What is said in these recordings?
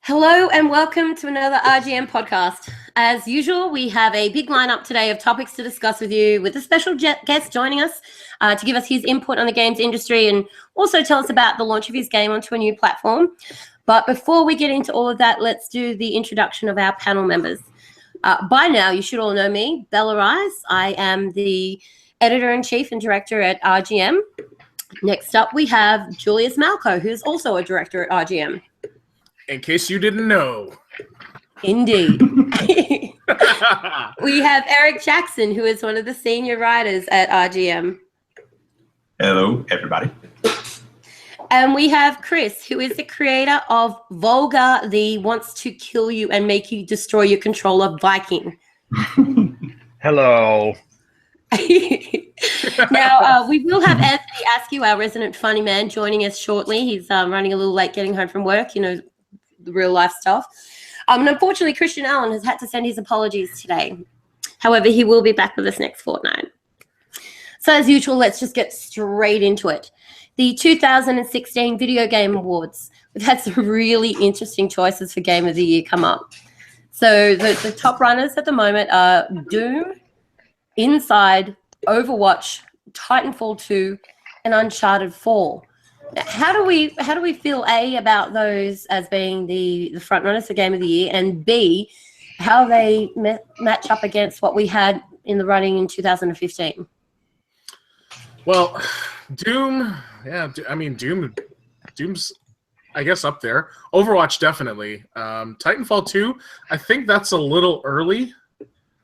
Hello and welcome to another RGM podcast. As usual, we have a big lineup today of topics to discuss with you, with a special guest joining us to give us his input on the games industry and also tell us about the launch of his game onto a new platform. But before we get into all of that, let's do the introduction of our panel members. By now, you should all know me, Bella Ryse. I am the editor-in-chief and director at RGM. Next up, we have Julius Malco, who's also a director at RGM. In case you didn't know. Indeed. We have Eric Jackson, who is one of the senior writers at RGM. Hello, everybody. And we have Kris, who is the creator of Volgarr the Wants to Kill You and Make You Destroy Your Controller Viking. Hello. Now, we will have Anthony Ascue, our resident funny man, joining us shortly. He's running a little late getting home from work, the real life stuff. And unfortunately, Christian Allen has had to send his apologies today. However, he will be back with us next fortnight. So as usual, let's just get straight into it. The 2016 Video Game Awards. We've had some really interesting choices for Game of the Year come up. So the top runners at the moment are Doom, Inside, Overwatch, Titanfall 2, and Uncharted 4. How do we feel, A, about those as being the front runners for Game of the Year, and B, how they match up against what we had in the running in 2015? Well, Doom, yeah, I mean, Doom's, I guess, up there. Overwatch, definitely. Titanfall 2, I think that's a little early,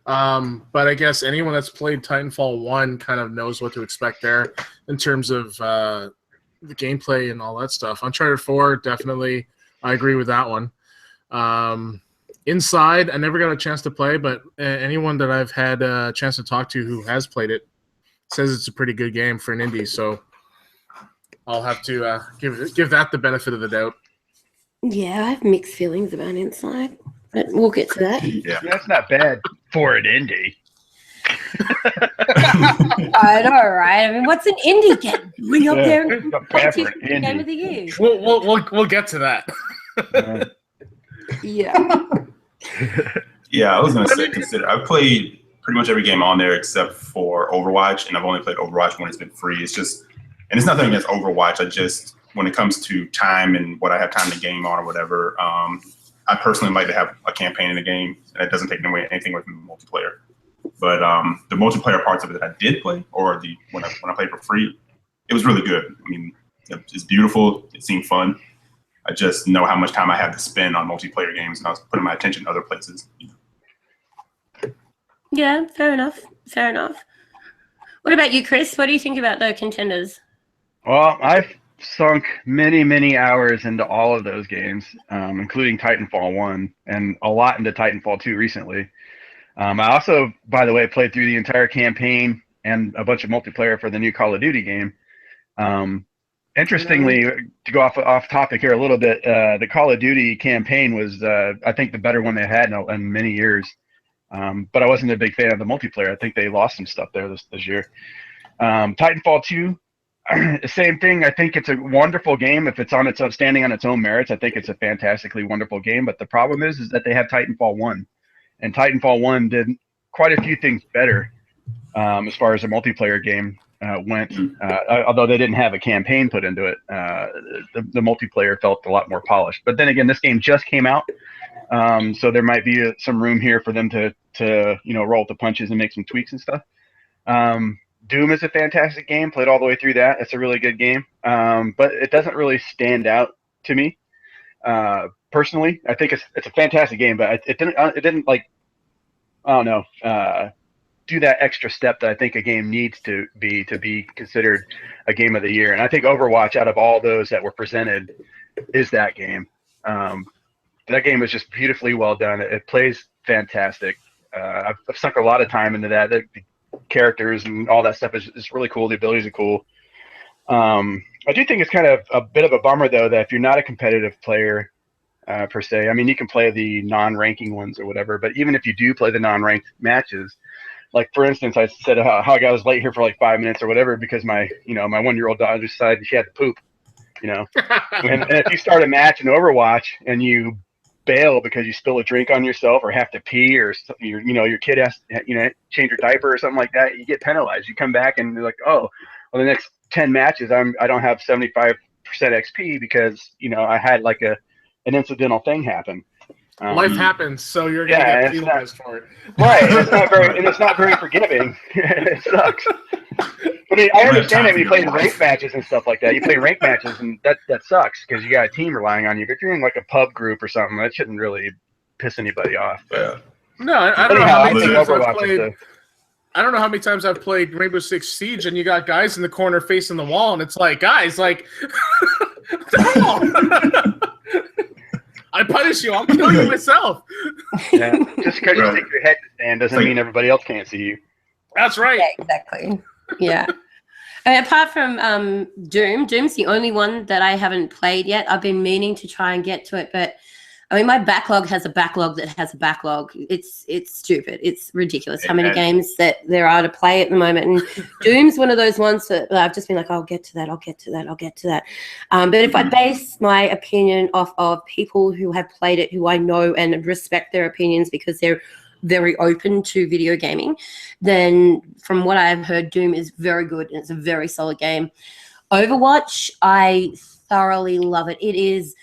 but I guess anyone that's played Titanfall 1 kind of knows what to expect there in terms of the gameplay and all that stuff. Uncharted 4, definitely, I agree with that one. Inside, I never got a chance to play, but anyone that I've had a chance to talk to who has played it says it's a pretty good game for an indie, so I'll have to give that the benefit of the doubt. Yeah, I have mixed feelings about Inside, but we'll get to that. Yeah, that's not bad for an indie. I know, right? I mean, what's an indie game? Bring up there and Game of the Year. We'll get to that. Yeah. Yeah, I was gonna say, I've played pretty much every game on there except for Overwatch, and I've only played Overwatch when it's been free. It's just, and it's nothing against Overwatch. I just, when it comes to time and what I have time to game on or whatever, I personally like to have a campaign in the game, and it doesn't take away anything with multiplayer. But the multiplayer parts of it that I did play, or when I played for free, it was really good. I mean, it's beautiful. It seemed fun. I just know how much time I have to spend on multiplayer games, and I was putting my attention to other places. Yeah, fair enough. Fair enough. What about you, Kris? What do you think about the contenders? Well, I've sunk many, many hours into all of those games, including Titanfall 1, and a lot into Titanfall 2 recently. I also, by the way, played through the entire campaign and a bunch of multiplayer for the new Call of Duty game. Interestingly, to go off topic here a little bit, the Call of Duty campaign was, I think, the better one they had in many years. But I wasn't a big fan of the multiplayer. I think they lost some stuff there this year. Titanfall 2, same thing. I think it's a wonderful game if it's standing on its own merits. I think it's a fantastically wonderful game. But the problem is that they have Titanfall 1. And Titanfall 1 did quite a few things better as far as a multiplayer game went. Although they didn't have a campaign put into it, the multiplayer felt a lot more polished. But then again, this game just came out, so there might be some room here for them to roll with the punches and make some tweaks and stuff. Doom is a fantastic game. Played all the way through that. It's a really good game, but it doesn't really stand out to me. Personally, I think it's a fantastic game, but it didn't like, I don't know, do that extra step that I think a game needs to be considered a game of the year. And I think Overwatch, out of all those that were presented, is that game. That game is just beautifully well done. It plays fantastic. I've sunk a lot of time into that. The characters and all that stuff is really cool. The abilities are cool. I do think it's kind of a bit of a bummer, though, that if you're not a competitive player, per se. I mean, you can play the non-ranking ones or whatever, but even if you do play the non-ranked matches, like for instance, I said how I was late here for like 5 minutes or whatever because my 1-year-old daughter decided she had to poop, and if you start a match in Overwatch and you bail because you spill a drink on yourself or have to pee or your kid has to, change your diaper or something like that, you get penalized. You come back and you're like, oh, well, the next 10 matches I don't have 75% XP because I had like an incidental thing happen. Life happens, so you're gonna get penalized for it. Right, and it's not very forgiving. It sucks. But I understand that when you play ranked matches and stuff like that. You play ranked matches, and that sucks because you got a team relying on you. But if you're in like a pub group or something, that shouldn't really piss anybody off. But no, I don't know how many times I've played. I don't know how many times I've played Rainbow Six Siege, and you got guys in the corner facing the wall, and it's like, guys, like, I punish you. I'll kill you myself. Yeah, just because you take your head to stand doesn't mean everybody else can't see you. That's right. Yeah, exactly. Yeah. Apart from Doom's the only one that I haven't played yet. I've been meaning to try and get to it, but I mean, my backlog has a backlog that has a backlog. It's stupid. It's ridiculous how many games that there are to play at the moment. And Doom's one of those ones that I've just been like, I'll get to that. But if I base my opinion off of people who have played it, who I know and respect their opinions because they're very open to video gaming, then from what I've heard, Doom is very good and it's a very solid game. Overwatch, I thoroughly love it. It is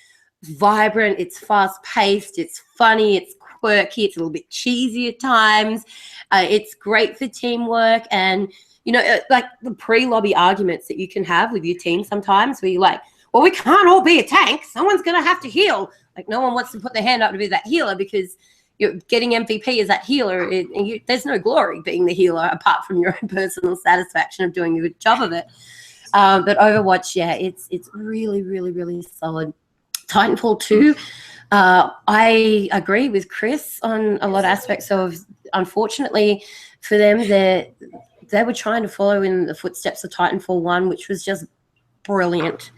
vibrant, it's fast-paced, it's funny, it's quirky, it's a little bit cheesy at times. It's great for teamwork and, like the pre-lobby arguments that you can have with your team sometimes where you're like, well, we can't all be a tank. Someone's going to have to heal. Like no one wants to put their hand up to be that healer because you're getting MVP as that healer. There's no glory being the healer apart from your own personal satisfaction of doing a good job of it. But Overwatch, yeah, it's really, really, really solid. Titanfall 2, I agree with Kris on a lot of aspects of, unfortunately for them, they were trying to follow in the footsteps of Titanfall 1, which was just brilliant.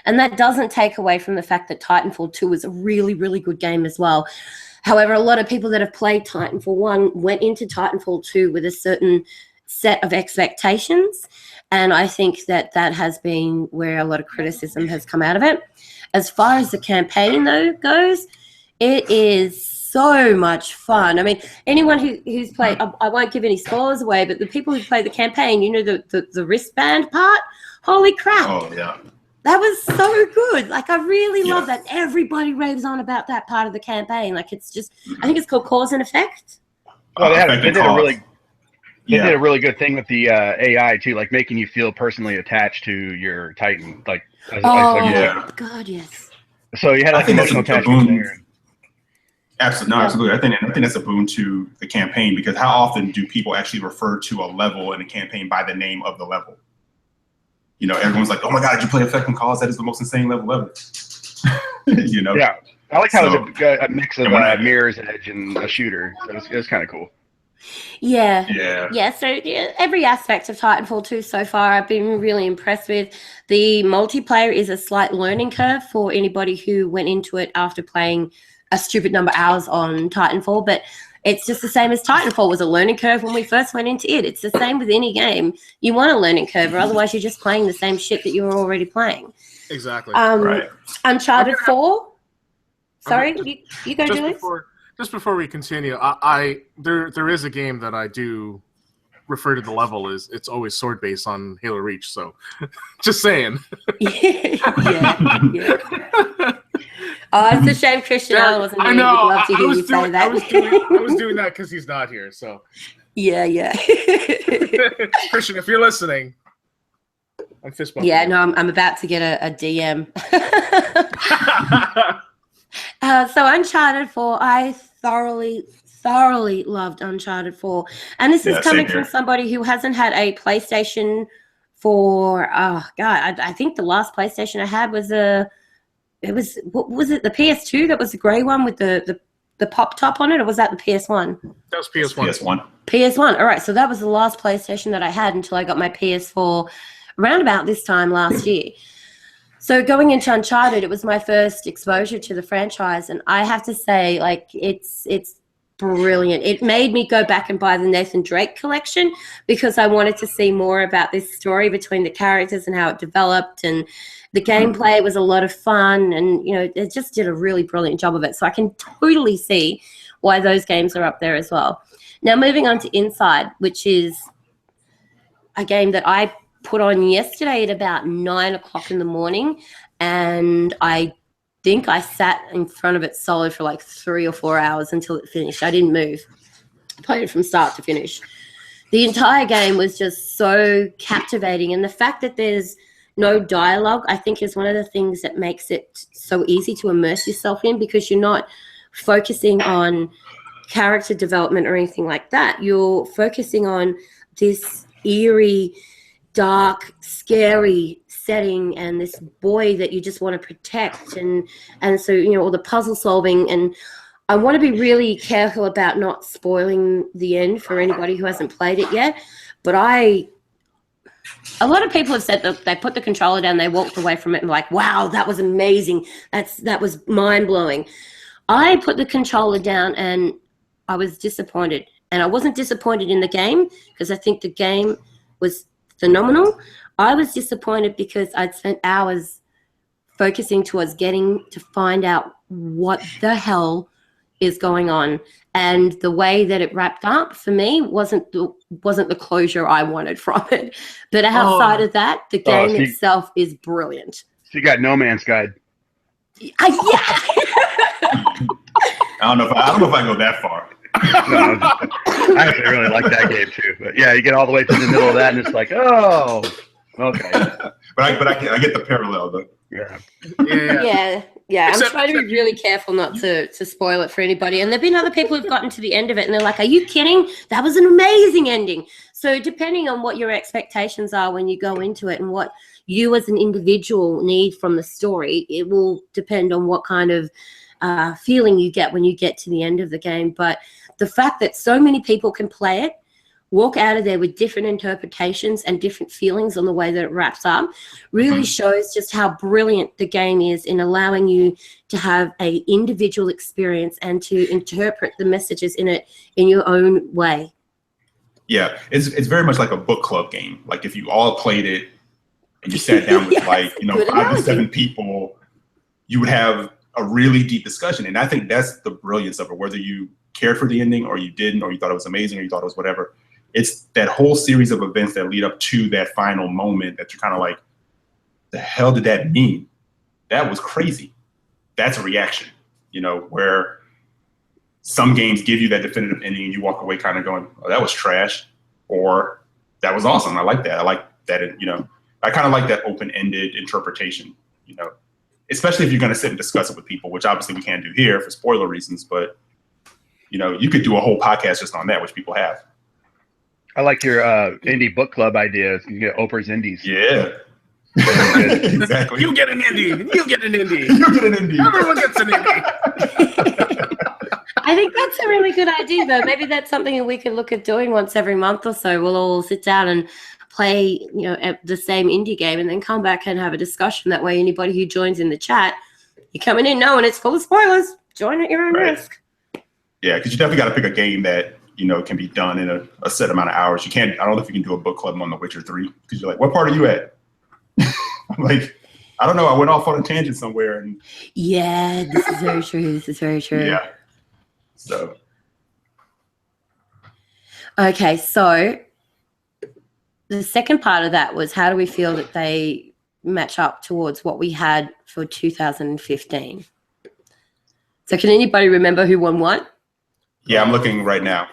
And that doesn't take away from the fact that Titanfall 2 was a really, really good game as well. However, a lot of people that have played Titanfall 1 went into Titanfall 2 with a certain set of expectations. And I think that has been where a lot of criticism has come out of it. As far as the campaign, though, goes, it is so much fun. I mean, anyone who's played, I won't give any spoilers away, but the people who play the campaign, the wristband part, holy crap. Oh, yeah. That was so good. Like, I really love that. Everybody raves on about that part of the campaign. Like, it's just, I think it's called Cause and Effect. Well, they did a really good thing with the AI, too, like making you feel personally attached to your Titan. Like, God, yes. So you had like emotional attachment there. Absolutely. I think that's a boon to the campaign because how often do people actually refer to a level in a campaign by the name of the level? Everyone's like, "Oh my God, did you play Effect and Cause? That is the most insane level ever." Yeah, I like how it's a mix of Mirror's Edge and a shooter. So it was kind of cool. Yeah. So every aspect of Titanfall 2 so far, I've been really impressed with. The multiplayer is a slight learning curve for anybody who went into it after playing a stupid number of hours on Titanfall, but it's just the same as Titanfall was a learning curve when we first went into it. It's the same with any game. You want a learning curve, or otherwise you're just playing the same shit that you were already playing. Exactly. Right. Uncharted 4. Sorry, you go, Julius. Just before we continue, there is a game that I do refer to the level as it's always sword based on Halo Reach. So, just saying. Yeah. Oh, it's a shame Christian Allen wasn't here. I know. We'd love to hear you say that. I was doing that because he's not here. So. Yeah. Christian, if you're listening, I'm fist bumping. Yeah, no, I'm about to get a DM. So Uncharted 4, I thoroughly loved Uncharted 4. And this is coming from somebody who hasn't had a PlayStation for, I think the last PlayStation I had was the PS2 that was the grey one with the pop top on it, or was that the PS1? That was PS1. PS1. All right, so that was the last PlayStation that I had until I got my PS4 around about this time last year. So going into Uncharted, it was my first exposure to the franchise, and I have to say, like, it's brilliant. It made me go back and buy the Nathan Drake collection because I wanted to see more about this story between the characters and how it developed, and the gameplay was a lot of fun, and it just did a really brilliant job of it. So I can totally see why those games are up there as well. Now moving on to Inside, which is a game that I put on yesterday at about 9 o'clock in the morning, and I think I sat in front of it solid for like 3 or 4 hours until it finished. I didn't move. I played it from start to finish. The entire game was just so captivating, and the fact that there's no dialogue, I think, is one of the things that makes it so easy to immerse yourself in, because you're not focusing on character development or anything like that. You're focusing on this eerie, dark, scary setting and this boy that you just want to protect, and so all the puzzle solving. And I want to be really careful about not spoiling the end for anybody who hasn't played it yet, but a lot of people have said that they put the controller down, they walked away from it and like, wow, that was amazing, that was mind-blowing. I put the controller down and I was disappointed, and I wasn't disappointed in the game because I think the game was phenomenal. I was disappointed because I'd spent hours focusing towards getting to find out what the hell is going on, and the way that it wrapped up for me wasn't the closure I wanted from it. But outside of that, the game itself is brilliant. So you got No Man's Sky. Yeah. I don't know if I go that far. No, I actually really like that game too. But yeah, you get all the way to the middle of that, and it's like, oh, okay. but I get the parallel though. Yeah. I'm trying to be really careful not to spoil it for anybody. And there've been other people who've gotten to the end of it and they're like, are you kidding? That was an amazing ending. So depending on what your expectations are when you go into it and what you as an individual need from the story, it will depend on what kind of feeling you get when you get to the end of the game. But the fact that so many people can play it, walk out of there with different interpretations and different feelings on the way that it wraps up, really shows just how brilliant the game is in allowing you to have a individual experience and to interpret the messages in it in your own way. Yeah, it's very much like a book club game. Like if you all played it and you sat down with 5 to 7 people, you would have a really deep discussion. And I think that's the brilliance of it, whether you cared for the ending or you didn't, or you thought it was amazing or you thought it was whatever. It's that whole series of events that lead up to that final moment that you're kind of like, the hell did that mean? That was crazy. That's a reaction, where some games give you that definitive ending and you walk away kind of going, oh, that was trash, or that was awesome. I like that. I like that. I kind of like that open-ended interpretation, especially if you're going to sit and discuss it with people, which obviously we can't do here for spoiler reasons, but you could do a whole podcast just on that, which people have. I like your indie book club idea. You get Oprah's Indies. Yeah. Exactly. You get an indie. You get an indie. You get an indie. Everyone gets an indie. I think that's a really good idea, though. Maybe that's something that we could look at doing once every month or so. We'll all sit down and play, the same indie game, and then come back and have a discussion. That way, anybody who joins in the chat, you're coming in knowing it's full of spoilers. Join at your own risk. Yeah, because you definitely got to pick a game that can be done in a set amount of hours. You can't. I don't know if you can do a book club on The Witcher 3 because you're like, what part are you at? I'm like, I don't know. I went off on a tangent somewhere. And yeah, this is very true. This is very true. Yeah. So. Okay, so the second part of that was, how do we feel that they match up towards what we had for 2015? So can anybody remember who won what? Yeah, I'm looking right now.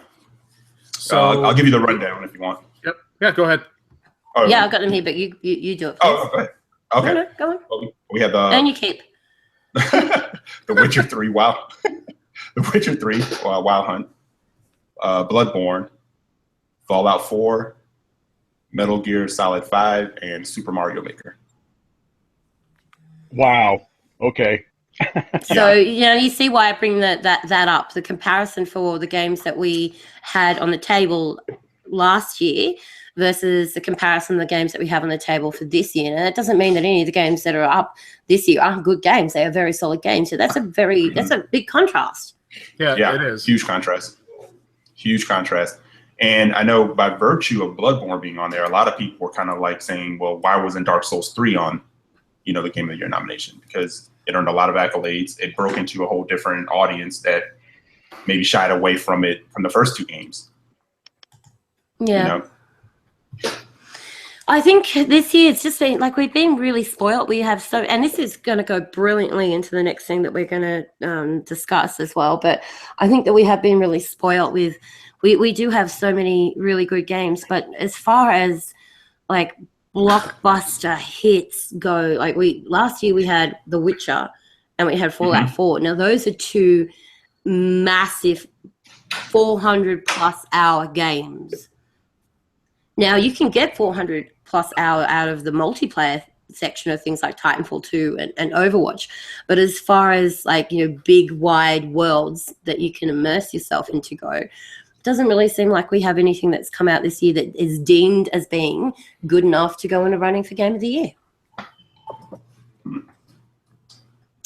So I'll give you the rundown if you want. Yep. Yeah, go ahead. Oh, yeah, I've got them here, but you do it. Oh, go ahead. Okay. No, go on. Well, we have the. And you keep. The Witcher 3 WoW. The Witcher 3 WoW Hunt. Bloodborne. Fallout 4. Metal Gear Solid 5 and Super Mario Maker. Wow. Okay. So, you see why I bring that up, the comparison for the games that we had on the table last year versus the comparison of the games that we have on the table for this year. And that doesn't mean that any of the games that are up this year aren't good games. They are very solid games. So that's a big contrast. Yeah, it is. Huge contrast. And I know by virtue of Bloodborne being on there, a lot of people were kind of like saying, well, why wasn't Dark Souls 3 on, the Game of the Year nomination? Because it earned a lot of accolades. It broke into a whole different audience that maybe shied away from it from the first 2 games. Yeah. I think this year it's just been like we've been really spoiled. We have and this is going to go brilliantly into the next thing that we're going to discuss as well. But I think that we have been really spoiled with, we do have so many really good games. But as far as like blockbuster hits go, like last year we had The Witcher and we had Fallout 4. Now those are 2 massive 400+ hour games. Now you can get 400+ hour out of the multiplayer section of things like Titanfall 2 and Overwatch. But as far as like, big wide worlds that you can immerse yourself into go, it doesn't really seem like we have anything that's come out this year that is deemed as being good enough to go in a running for Game of the Year.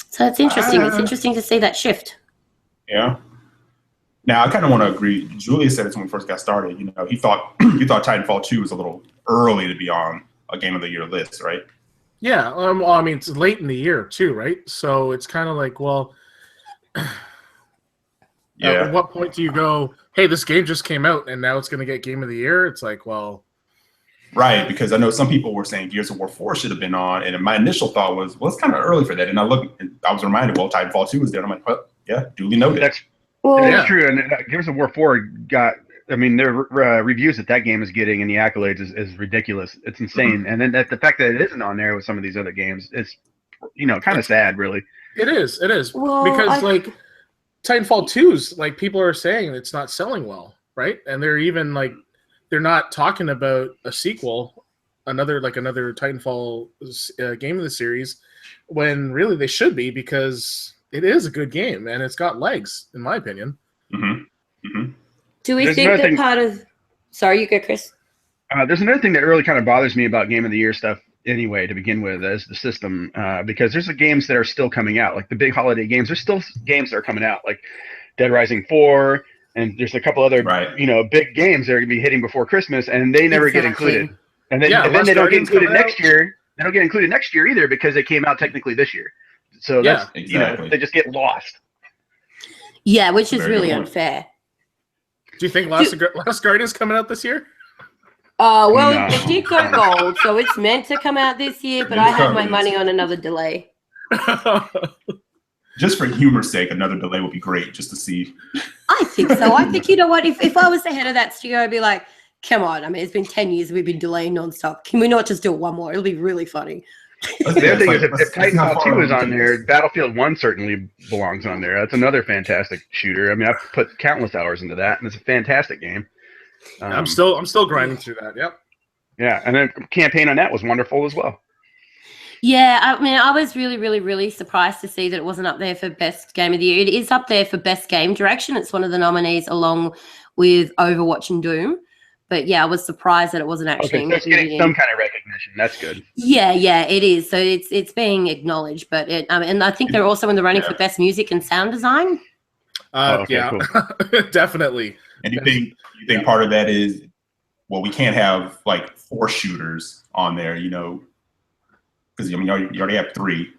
So it's interesting. It's interesting to see that shift. Yeah. Now, I kind of want to agree. Julius said it when we first got started. He thought Titanfall 2 was a little early to be on a Game of the Year list, right? Yeah. Well, I mean, it's late in the year too, right? So it's kind of like, well, at what point do you go, hey, this game just came out and now it's going to get Game of the Year? It's like, well. Right, because I know some people were saying Gears of War 4 should have been on, and my initial thought was, well, it's kind of early for that. And I was reminded, well, Titanfall 2 was there. And I'm like, well, yeah, duly noted. That's true. And Gears of War 4 got, their reviews that game is getting and the accolades is ridiculous. It's insane. And then the fact that it isn't on there with some of these other games, it's, kind of sad, really. It is. Well, because, like, Titanfall 2's, like, people are saying it's not selling well, right? And they're even, like, they're not talking about a sequel, another Titanfall game of the series, when really they should be, because it is a good game and it's got legs, in my opinion. Do we think that part of... Sorry, you go, Kris. There's another thing that really kind of bothers me about Game of the Year stuff anyway, to begin with, as the system, because there's the games that are still coming out, like the big holiday games. There's still games that are coming out, like Dead Rising 4, and there's a couple other, big games that are going to be hitting before Christmas, and they never get included. And then they don't get included next year. They don't get included next year either because they came out technically this year. So that's, they just get lost. Yeah, which is really unfair. Do you think Last Guardian's coming out this year? It did go gold, so it's meant to come out this year, but I had my money on another delay. Just for humor's sake, another delay would be great, just to see. I think so. I think, you know what, if I was the head of that studio, I'd be like, come on, it's been 10 years we've been delaying nonstop. Can we not just do it one more? It'll be really funny. The other thing is, if Titanfall 2 is on there, Battlefield 1 certainly belongs on there. That's another fantastic shooter. I've put countless hours into that, and it's a fantastic game. I'm still grinding through that. Yep. Yeah, and then campaign on that was wonderful as well. Yeah, I was really, really, really surprised to see that it wasn't up there for Best Game of the Year. It is up there for Best Game Direction. It's one of the nominees along with Overwatch and Doom. But yeah, I was surprised that it wasn't actually included. It's getting some kind of recognition. That's good. Yeah, it is. So it's being acknowledged. But and I think they're also in the running for Best Music and Sound Design. Cool. Definitely. And you think part of that is, well, we can't have like 4 shooters on there, because you already have 3.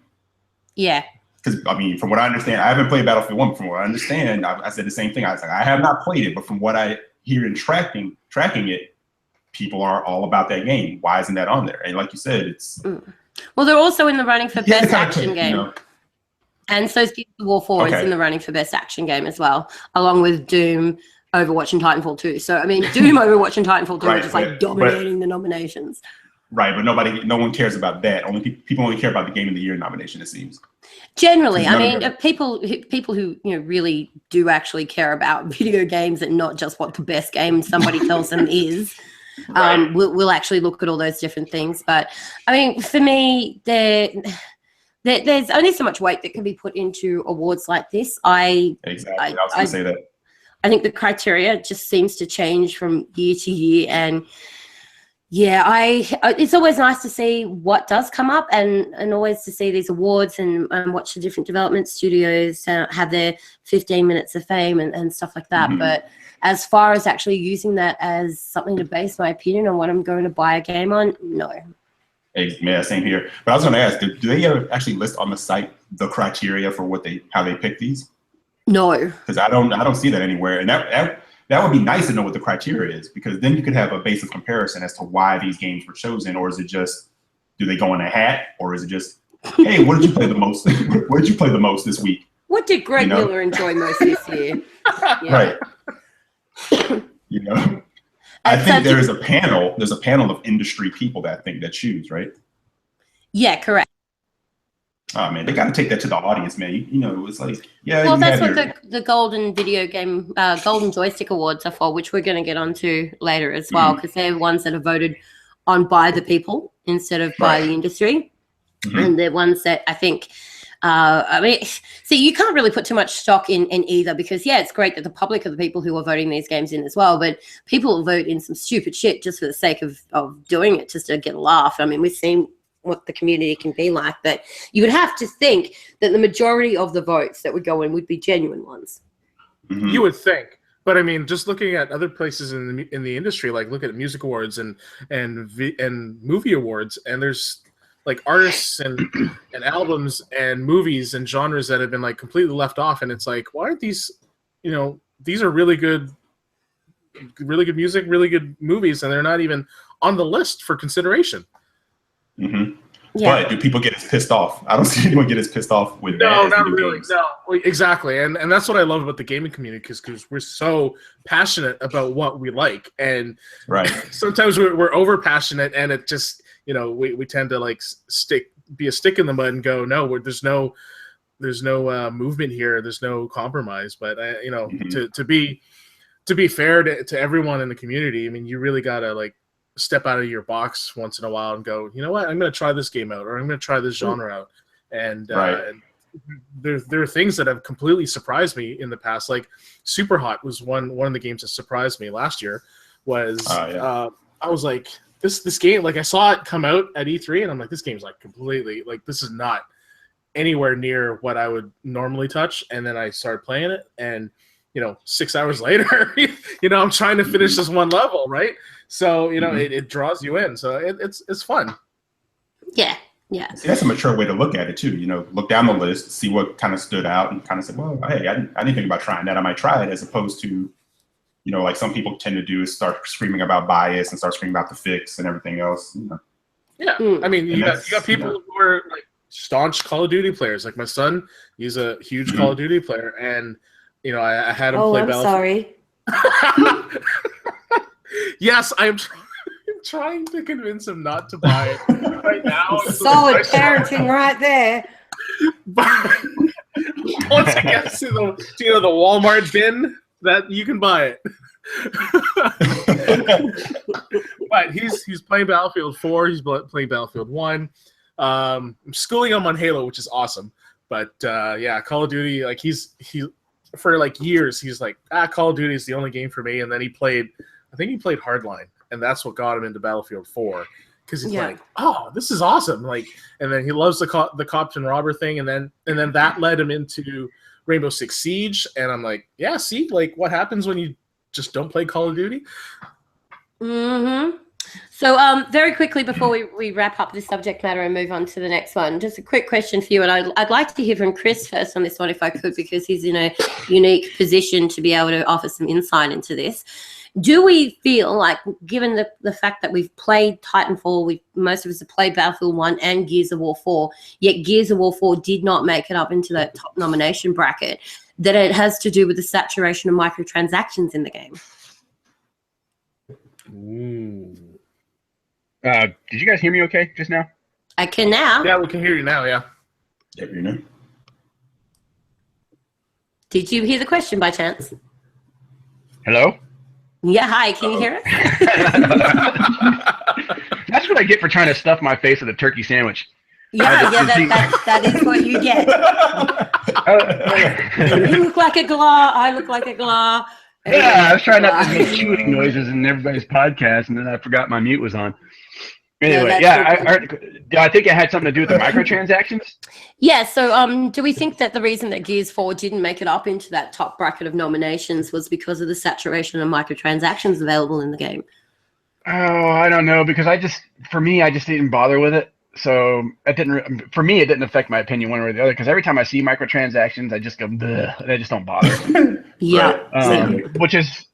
Yeah. Because from what I understand, I haven't played Battlefield 1. But from what I understand, I said the same thing. I was like, I have not played it, but from what I hear in tracking it, people are all about that game. Why isn't that on there? And like you said, it's well, they're also in the running for Best Action Game. And so Gears of War 4 is in the running for Best Action Game as well, along with Doom, Overwatch, and Titanfall 2. So Doom, Overwatch, and Titanfall 2 are just dominating the nominations. Right, but no one cares about that. People only care about the Game of the Year nomination, it seems. Generally, people who really do actually care about video games and not just what the best game somebody tells them is, will actually look at all those different things. But for me, there's only so much weight that can be put into awards like this. I was going to say that. I think the criteria just seems to change from year to year, and Yeah, it's always nice to see what does come up and always to see these awards and watch the different development studios have their 15 minutes of fame and stuff like that. But as far as actually using that as something to base my opinion on what I'm going to buy a game on, no. Hey, yeah, same here. But I was going to ask, do they ever actually list on the site the criteria for how they pick these? No. Because I don't see that anywhere. And that would be nice to know what the criteria is, because then you could have a base of comparison as to why these games were chosen. Or is it just, do they go in a hat? Or is it just, hey, what did you play the most? What did you play the most this week? What did Greg Miller enjoy most this year? Right. I think there's a panel of industry people that choose, right? Yeah, correct. Oh man, they got to take that to the audience, man. It's like, yeah. Well, that's what the Golden Joystick Awards are for, which we're going to get onto later as well, because they're ones that are voted on by the people instead of by the industry, and they're ones that I think. See, you can't really put too much stock in either, because it's great that the public are the people who are voting these games in as well, but people vote in some stupid shit just for the sake of doing it, just to get a laugh. I mean, we've seen what the community can be like, but you would have to think that the majority of the votes that would go in would be genuine ones. You would think. But I mean, just looking at other places in the industry, like look at music awards and movie awards, and there's like artists and albums and movies and genres that have been like completely left off, and it's like, why aren't these? These are really good music, really good movies, and they're not even on the list for consideration. But do people get as pissed off? I don't see anyone get as pissed off with that. No, not really. Games. No, exactly, and that's what I love about the gaming community, because we're so passionate about what we like, and sometimes we're over passionate, and it just we tend to like be a stick in the mud and go, no, there's no movement here, there's no compromise. But to be fair to everyone in the community, I mean, you really gotta like step out of your box once in a while and go, you know what, I'm going to try this game out, or I'm going to try this genre out. And there are things that have completely surprised me in the past. Like Super Hot was one of the games that surprised me last year. I was like, this game, like I saw it come out at E3, and I'm like, this game's like completely, like this is not anywhere near what I would normally touch. And then I started playing it, and 6 hours later, I'm trying to finish this one level, right? So, it draws you in. So it's fun. Yeah. See, that's a mature way to look at it too. Look down the list, see what kind of stood out, and kind of say, well, hey, I didn't think about trying that. I might try it, as opposed to, like some people tend to do, is start screaming about bias and start screaming about the fix and everything else. Yeah. I mean, you got people who are like staunch Call of Duty players. Like my son, he's a huge Call of Duty player, and I had him play Battlefield. Sorry. Yes, I'm trying to convince him not to buy it right now. Solid parenting right there. But once it gets to the Walmart bin, that you can buy it. But he's playing Battlefield 4. He's playing Battlefield 1. I'm schooling him on Halo, which is awesome. But Call of Duty, like he for like years, he's like, Call of Duty is the only game for me. And then he played Hardline, and that's what got him into Battlefield 4, because he's like, oh, this is awesome. Like, and then he loves the cops and robber thing, and then that led him into Rainbow Six Siege, and I'm like, yeah, see, like what happens when you just don't play Call of Duty? So very quickly before we wrap up this subject matter and move on to the next one, just a quick question for you, and I'd like to hear from Kris first on this one if I could, because he's in a unique position to be able to offer some insight into this. Do we feel like, given the fact that we've played Titanfall, most of us have played Battlefield 1 and Gears of War 4, yet Gears of War 4 did not make it up into that top nomination bracket, that it has to do with the saturation of microtransactions in the game? Did you guys hear me okay just now? I can now. Yeah, we can hear you now, yeah. Yep, you know. Did you hear the question by chance? Hello? Yeah, hi, can you hear us? That's what I get for trying to stuff my face with a turkey sandwich. That is what you get. You look like a glaw, I look like a glaw. Yeah, I was trying not to make chewing noises in everybody's podcast, and then I forgot my mute was on. Anyway, I think it had something to do with the microtransactions. Yeah, so do we think that the reason that Gears 4 didn't make it up into that top bracket of nominations was because of the saturation of microtransactions available in the game? Oh, I don't know, because for me, I just didn't bother with it. So it didn't affect my opinion one way or the other, because every time I see microtransactions, I just go, bleh, and I just don't bother. Yeah. Which is,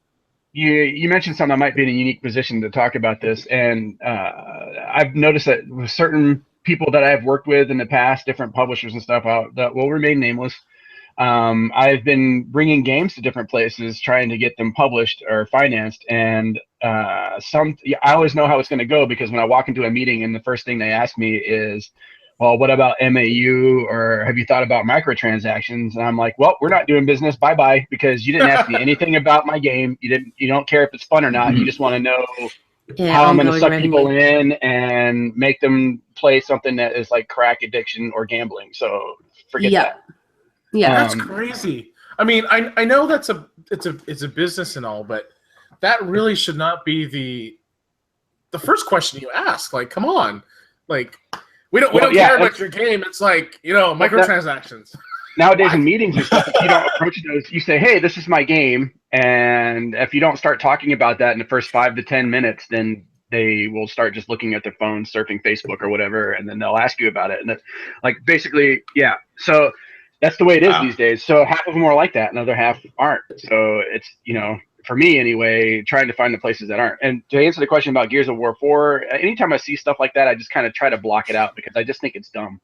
you mentioned something, I might be in a unique position to talk about this, and I've noticed that with certain people that I've worked with in the past, different publishers and stuff that will remain nameless, I've been bringing games to different places, trying to get them published or financed, and I always know how it's going to go, because when I walk into a meeting and the first thing they ask me is, well, what about MAU, or have you thought about microtransactions? And I'm like, well, we're not doing business. Bye-bye, because you didn't ask me anything about my game. You don't care if it's fun or not. You just want to know how I'm going to suck people in and make them play something that is like crack addiction or gambling. So forget that. Yeah, that's crazy. I mean, I know it's a business and all, but that really should not be the first question you ask. Like, come on, like we don't care about your game. It's like, microtransactions. Nowadays in meetings and stuff, if you don't approach those, you say, hey, this is my game, and if you don't start talking about that in the first 5 to 10 minutes, then they will start just looking at their phone, surfing Facebook or whatever, and then they'll ask you about it. And that's like basically, yeah. So that's the way it is these days. So half of them are like that, and the other half aren't. So it's, for me anyway, trying to find the places that aren't. And to answer the question about Gears of War 4, anytime I see stuff like that, I just kind of try to block it out, because I just think it's dumb.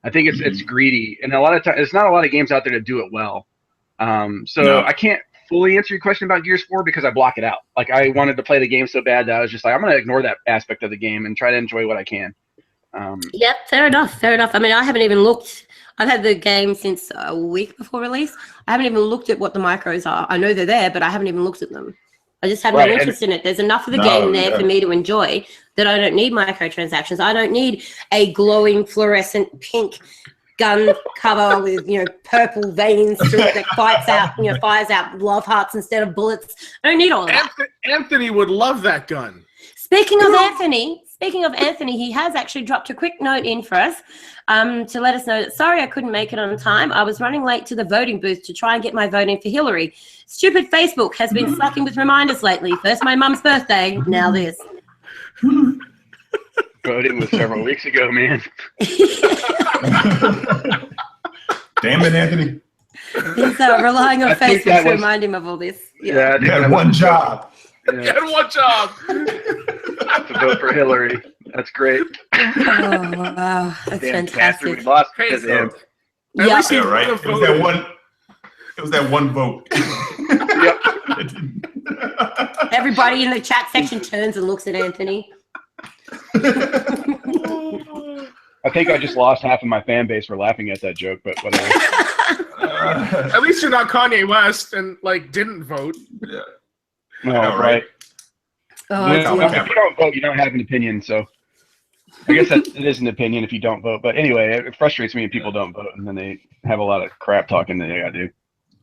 I think it's greedy, and a lot of times there's not a lot of games out there that do it well. I can't fully answer your question about Gears 4 because I block it out. Like, I wanted to play the game so bad that I was just like, I'm going to ignore that aspect of the game and try to enjoy what I can. Yep, fair enough. I mean, I haven't even looked. I've had the game since a week before release. I haven't even looked at what the micros are. I know they're there, but I haven't even looked at them. I just have no interest in it. There's enough of the game there for me to enjoy that I don't need microtransactions. I don't need a glowing fluorescent pink gun cover with, purple veins through it that fires out love hearts instead of bullets. I don't need all that. Anthony would love that gun. Speaking of Anthony, he has actually dropped a quick note in for us to let us know that, sorry, I couldn't make it on time. I was running late to the voting booth to try and get my vote in for Hillary. Stupid Facebook has been slacking with reminders lately. First my mum's birthday, now this. Voting was several weeks ago, man. Damn it, Anthony. He's relying on Facebook to remind him of all this. Yeah, you had one job. You had one job. To vote for Hillary. That's great. Oh, wow. That's fantastic. We lost because of him. Yeah, right. It was that one vote. Yep. Everybody in the chat section turns and looks at Anthony. I think I just lost half of my fan base for laughing at that joke, but whatever. At least you're not Kanye West and didn't vote. Yeah. No, right. Oh, if you don't vote, you don't have an opinion. So I guess it is an opinion if you don't vote. But anyway, it frustrates me when people don't vote, and then they have a lot of crap talking that they got to do.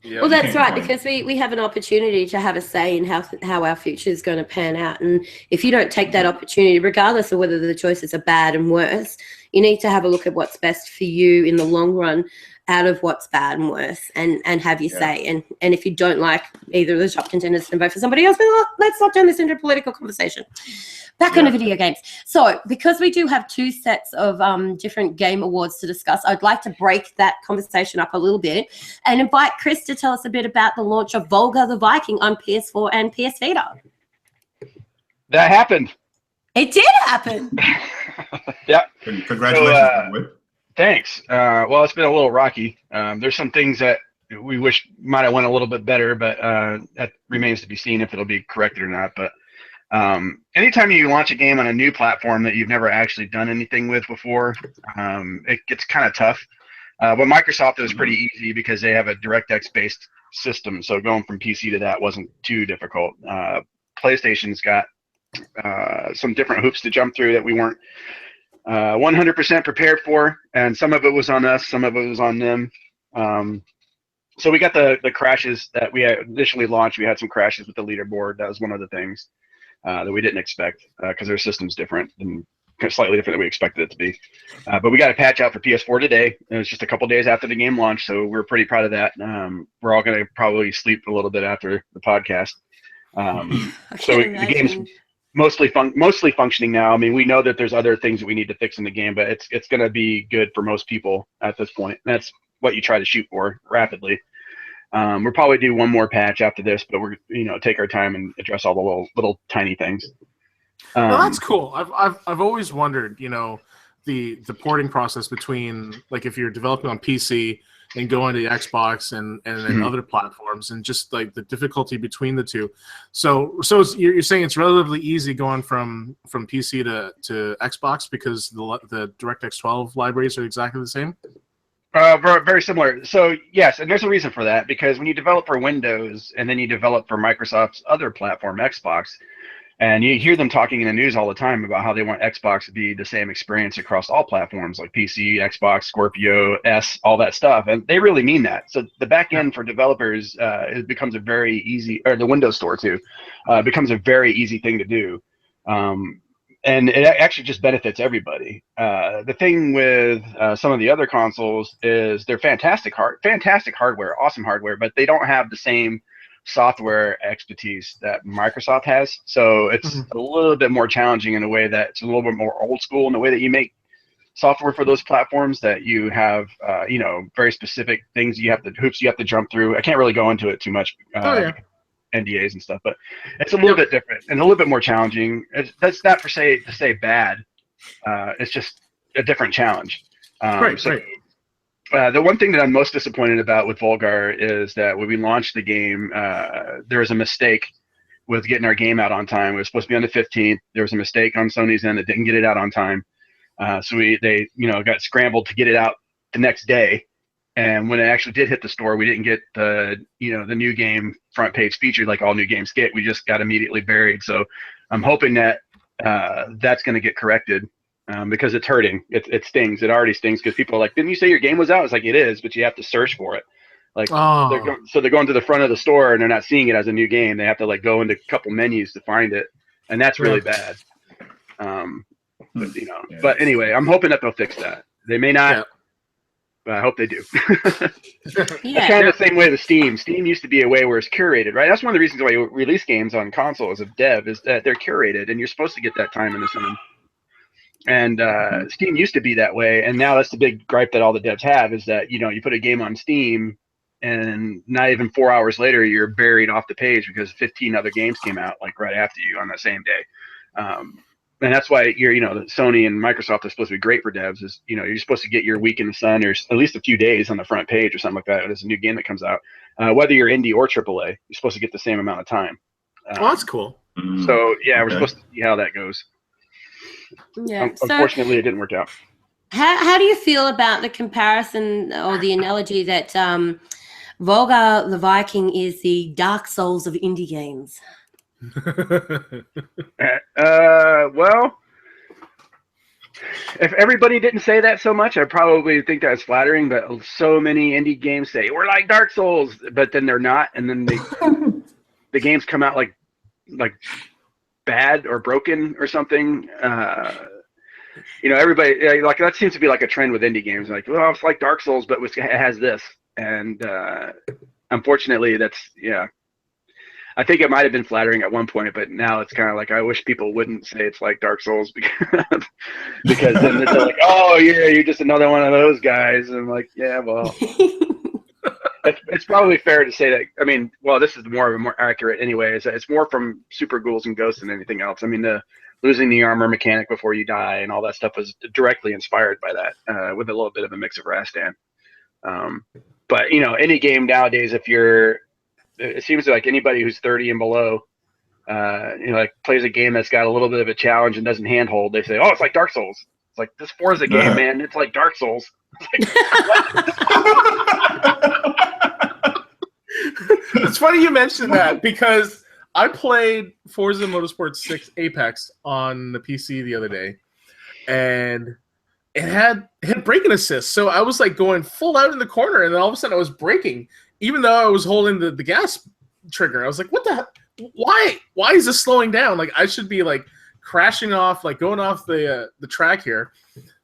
Yeah, well, that's right, because we have an opportunity to have a say in how our future is going to pan out. And if you don't take that opportunity, regardless of whether the choices are bad and worse, you need to have a look at what's best for you in the long run out of what's bad and worse, and have your say. And if you don't like either of the top contenders, and vote for somebody else, well, let's not turn this into a political conversation. Back on to video games. So because we do have two sets of different game awards to discuss, I'd like to break that conversation up a little bit and invite Kris to tell us a bit about the launch of Volgarr the Viking on PS4 and PSVita. That happened. It did happen. Yeah. Congratulations. So, thanks. Well, it's been a little rocky. There's some things that we wish might have went a little bit better, but that remains to be seen if it'll be corrected or not. But anytime you launch a game on a new platform that you've never actually done anything with before, it gets kind of tough. But Microsoft, it was pretty easy because they have a DirectX-based system, so going from PC to that wasn't too difficult. PlayStation's got some different hoops to jump through that we weren't 100% prepared for, and some of it was on us, some of it was on them. So we got the crashes that we had initially launched. We had some crashes with the leaderboard. That was one of the things that we didn't expect because their system's different and slightly different than we expected it to be. But we got a patch out for PS4 today. It was just a couple days after the game launched, so we're pretty proud of that. We're all going to probably sleep a little bit after the podcast. So the game's mostly functioning now. I mean, we know that there's other things that we need to fix in the game, but it's going to be good for most people at this point. That's what you try to shoot for rapidly. We'll probably do one more patch after this, but we're take our time and address all the little tiny things. Well, that's cool. I've always wondered, the porting process between, like, if you're developing on PC and going to Xbox and other platforms, and just like the difficulty between the two. So you're saying it's relatively easy going from PC to Xbox because the DirectX 12 libraries are exactly the same? Very, very similar. So yes, and there's a reason for that, because when you develop for Windows and then you develop for Microsoft's other platform, Xbox, and you hear them talking in the news all the time about how they want Xbox to be the same experience across all platforms, like PC, Xbox, Scorpio, S, all that stuff. And they really mean that. So the back end for developers, it becomes a very easy, or the Windows Store too, becomes a very easy thing to do. And it actually just benefits everybody. The thing with some of the other consoles is they're fantastic hardware, awesome hardware, but they don't have the same software expertise that Microsoft has. So it's a little bit more challenging in a way that it's a little bit more old school in the way that you make software for those platforms, that you have, very specific things hoops you have to jump through. I can't really go into it too much. NDAs and stuff, but it's a little bit different and a little bit more challenging. That's not to say bad. It's just a different challenge. Right. The one thing that I'm most disappointed about with Volgarr is that when we launched the game, there was a mistake with getting our game out on time. It was supposed to be on the 15th. There was a mistake on Sony's end that didn't get it out on time. So they got scrambled to get it out the next day. And when it actually did hit the store, we didn't get the new game front page featured like all new games get. We just got immediately buried. So I'm hoping that that's going to get corrected. Because it's hurting. It stings. It already stings because people are like, didn't you say your game was out? It's like, it is, but you have to search for it. Like, they're going to the front of the store and they're not seeing it as a new game. They have to like go into a couple menus to find it, and that's really bad. But anyway, I'm hoping that they'll fix that. They may not, but I hope they do. It's kind of the same way with Steam. Steam used to be a way where it's curated, right? That's one of the reasons why you release games on consoles of dev is that they're curated, and you're supposed to get that time in the sun. And Steam used to be that way, and now that's the big gripe that all the devs have is that you put a game on Steam, and not even 4 hours later you're buried off the page because 15 other games came out like right after you on that same day. And that's why Sony and Microsoft are supposed to be great for devs. Is you're supposed to get your week in the sun or at least a few days on the front page or something like that. There's a new game that comes out, whether you're indie or AAA, you're supposed to get the same amount of time. Well, that's cool. So we're supposed to see how that goes. Yeah. Unfortunately, it didn't work out. How do you feel about the comparison or the analogy that Volgarr the Viking is the Dark Souls of indie games? Well, if everybody didn't say that so much, I probably think that's flattering. But so many indie games say we're like Dark Souls, but then they're not, and then the games come out like bad or broken or something. Everybody like that seems to be like a trend with indie games. Like, well, it's like Dark Souls, but it has this. And unfortunately, that's I think it might have been flattering at one point, but now it's kind of like I wish people wouldn't say it's like Dark Souls because then they're like, oh yeah, you're just another one of those guys. And I'm like, yeah, well. It's probably fair to say that. I mean, well, this is more accurate anyway. It's more from Super Ghouls and Ghosts than anything else. I mean, the losing the armor mechanic before you die and all that stuff was directly inspired by that, with a little bit of a mix of Rastan. But any game nowadays, it seems like anybody who's 30 and below, plays a game that's got a little bit of a challenge and doesn't handhold, they say, oh, it's like Dark Souls. It's like, this Forza game, man. It's like Dark Souls. It's funny you mentioned that because I played Forza Motorsport 6 Apex on the PC the other day, and it had braking assist. So I was like going full out in the corner, and then all of a sudden I was braking even though I was holding the gas trigger, I was like, what the why is this slowing down? Like, I should be like crashing off, like going off the track here.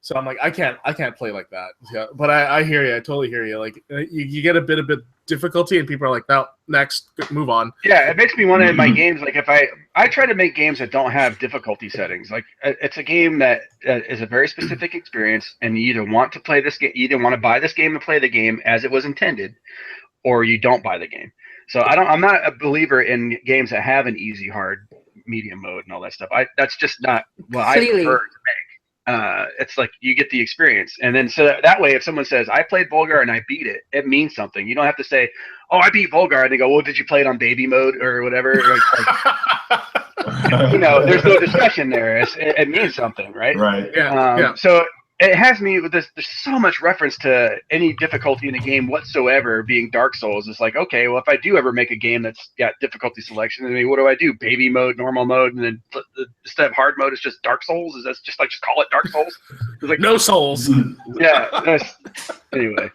So I'm like, I can't play like that. Yeah, but I hear you. I totally hear you. Like, you get a bit difficulty, and people are like, no, next, move on. Yeah, it makes me want to, in my games, like, if I try to make games that don't have difficulty settings. Like, it's a game that is a very specific experience, and you either want to play this game, you either want to buy this game and play the game as it was intended, or you don't buy the game. So I'm not a believer in games that have an easy, hard, medium mode and all that stuff. That's just not what I prefer to make. It's like you get the experience, and then so that way, if someone says I played Volgarr and I beat it, it means something. You don't have to say, "Oh, I beat Volgarr," and they go, "Well, did you play it on baby mode or whatever?" You know, there's no discussion there. It means something, right? Right. Yeah. So it has me with this. There's so much reference to any difficulty in a game whatsoever being Dark Souls. It's like, okay, well, if I do ever make a game that's got difficulty selection, I mean, what do? Baby mode, normal mode, and then instead of hard mode, it's just Dark Souls? Is that just like, just call it Dark Souls? It's like, no souls. Yeah. Anyway.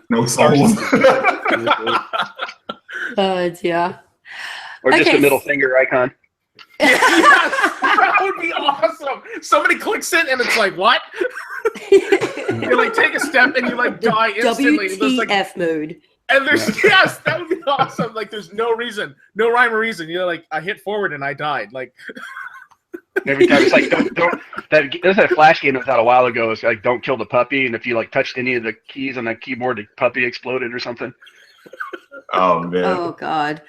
No souls. Oh, dear. Or just a middle finger icon. Yes, that would be awesome. Somebody clicks it and it's like, what? You like take a step and you like die instantly. WTF mode. And there's yes, that would be awesome. Like, there's no reason, no rhyme or reason. You know, like, I hit forward and I died. Like, every time it's like, don't there's a Flash game that was out a while ago. It's like, don't kill the puppy, and if you like touched any of the keys on the keyboard, the puppy exploded or something. Oh man. Oh god.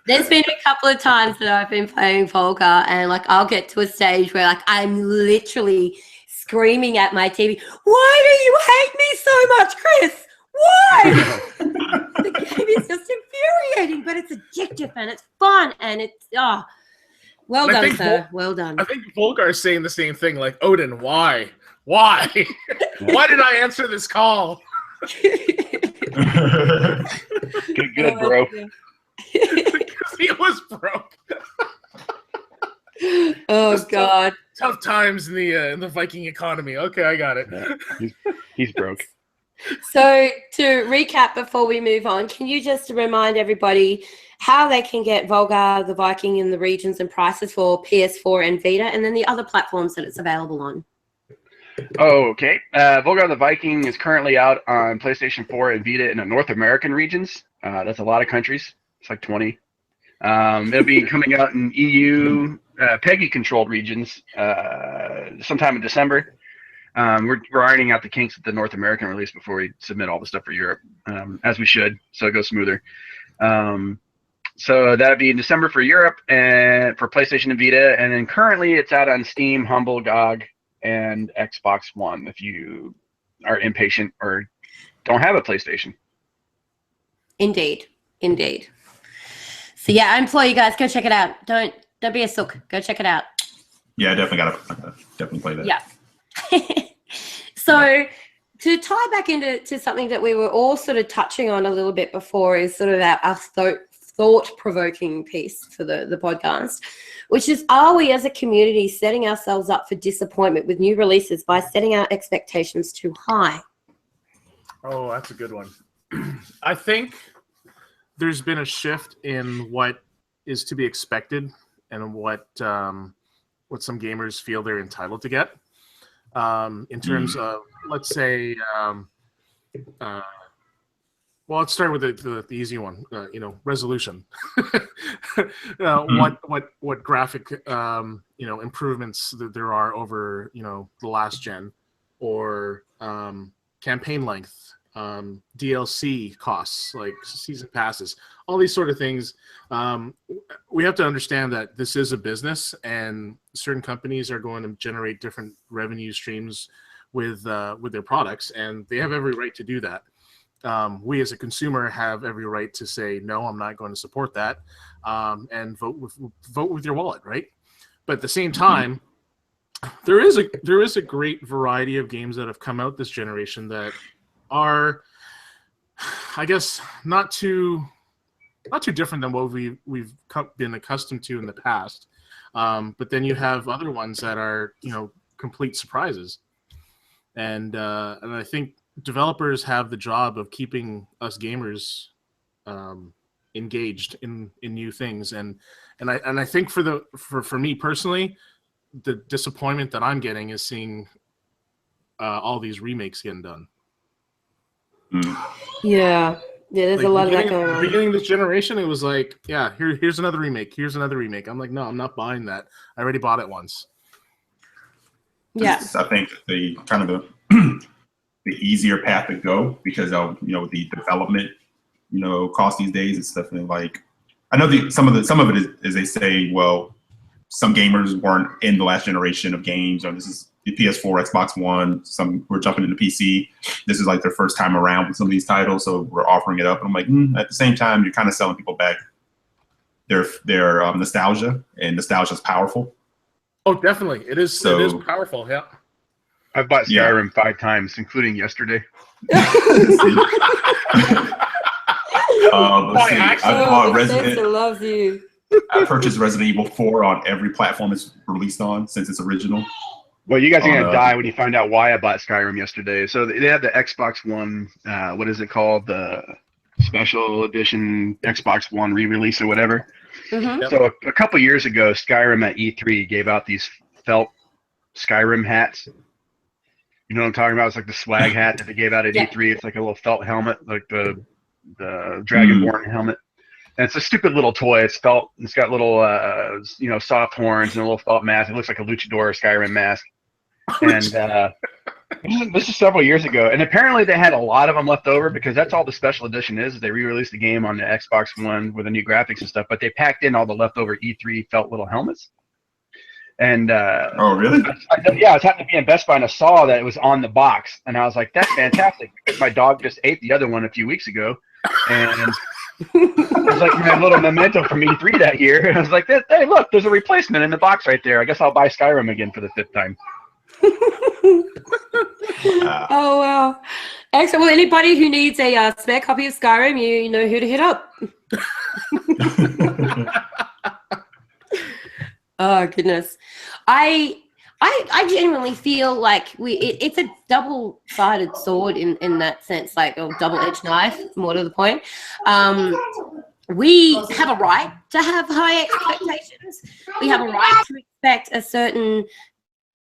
There's been a couple of times that I've been playing Volgarr, and like I'll get to a stage where like I'm literally screaming at my TV, "Why do you hate me so much, Kris? Why?" The game is just infuriating, but it's addictive and it's fun and it's well done, sir. Well done. I think Volgarr is saying the same thing. Like, Odin, why? Why did I answer this call? Good, bro. Because he was broke. Oh god. Tough times in the Viking economy. Okay, I got it. Yeah, he's broke. So to recap before we move on, can you just remind everybody how they can get Volgarr the Viking in the regions and prices for PS4 and Vita, and then the other platforms that it's available on? Oh, okay. Volgarr the Viking is currently out on PlayStation 4 and Vita in the North American regions. That's a lot of countries. It's like 20. It'll be coming out in EU, PEGI-controlled regions sometime in December. We're ironing out the kinks at the North American release before we submit all the stuff for Europe, as we should, so it goes smoother. So that'll be in December for Europe and for PlayStation and Vita, and then currently it's out on Steam, Humble, GOG, and Xbox One if you are impatient or don't have a PlayStation. Indeed. So yeah, I implore you guys, go check it out. Don't be a sook. Go check it out. Yeah, I definitely play that. Yeah. So to tie back into something that we were all sort of touching on a little bit before is sort of our thought-provoking piece for the podcast, which is, are we as a community setting ourselves up for disappointment with new releases by setting our expectations too high? Oh, that's a good one. I think there's been a shift in what is to be expected and what some gamers feel they're entitled to get. In terms of, let's say, well, let's start with the easy one. Resolution. What graphic improvements that there are over the last gen, or campaign length, DLC costs like season passes, all these sort of things. We have to understand that this is a business, and certain companies are going to generate different revenue streams with their products, and they have every right to do that. We as a consumer have every right to say, no, I'm not going to support that, and vote with your wallet, right? But at the same time, there is a great variety of games that have come out this generation that are, I guess, not too different than what we've been accustomed to in the past. But then you have other ones that are complete surprises, and I think developers have the job of keeping us gamers engaged in new things, and I think for me personally, the disappointment that I'm getting is seeing all these remakes getting done. Yeah, there's Like, a lot of that going on. Beginning of this generation, it was like, yeah, here's another remake. Here's another remake. I'm like, no, I'm not buying that. I already bought it once. Yeah, I think the kind of the easier path to go, because of the development cost these days. It's definitely like, I know some of it is they say, well, some gamers weren't in the last generation of games, or this is the PS4, Xbox One. Some were jumping into PC. This is like their first time around with some of these titles, so we're offering it up. And I'm like, at the same time, you're kind of selling people back their nostalgia, and nostalgia is powerful. Oh, definitely, it is. It is powerful. Yeah, I've bought Skyrim 5 times, including yesterday. I bought Resident loves you. I purchased Resident Evil 4 on every platform it's released on since it's original. Well, you guys are going to die when you find out why I bought Skyrim yesterday. So they had the Xbox One, what is it called? The Special Edition Xbox One re-release or whatever. Mm-hmm. So a couple years ago, Skyrim at E3 gave out these felt Skyrim hats. You know what I'm talking about? It's like the swag hat that they gave out at E3. It's like a little felt helmet, like the Dragonborn helmet. And it's a stupid little toy. It's felt. It's got little, soft horns and a little felt mask. It looks like a luchador Skyrim mask. And this is several years ago. And apparently they had a lot of them left over, because that's all the special edition is. They re-released the game on the Xbox One with the new graphics and stuff. But they packed in all the leftover E3 felt little helmets. And oh, really? I was happening to be in Best Buy, and I saw that it was on the box. And I was like, that's fantastic, because my dog just ate the other one a few weeks ago. And it was like my little memento from E3 that year. And I was like, hey, look, there's a replacement in the box right there. I guess I'll buy Skyrim again for the 5th time. Oh, wow. Excellent. Well, anybody who needs a spare copy of Skyrim, you know who to hit up. Oh, goodness. I genuinely feel like it's a double-sided sword in that sense, like a double-edged knife, more to the point. We have a right to have high expectations. We have a right to expect a certain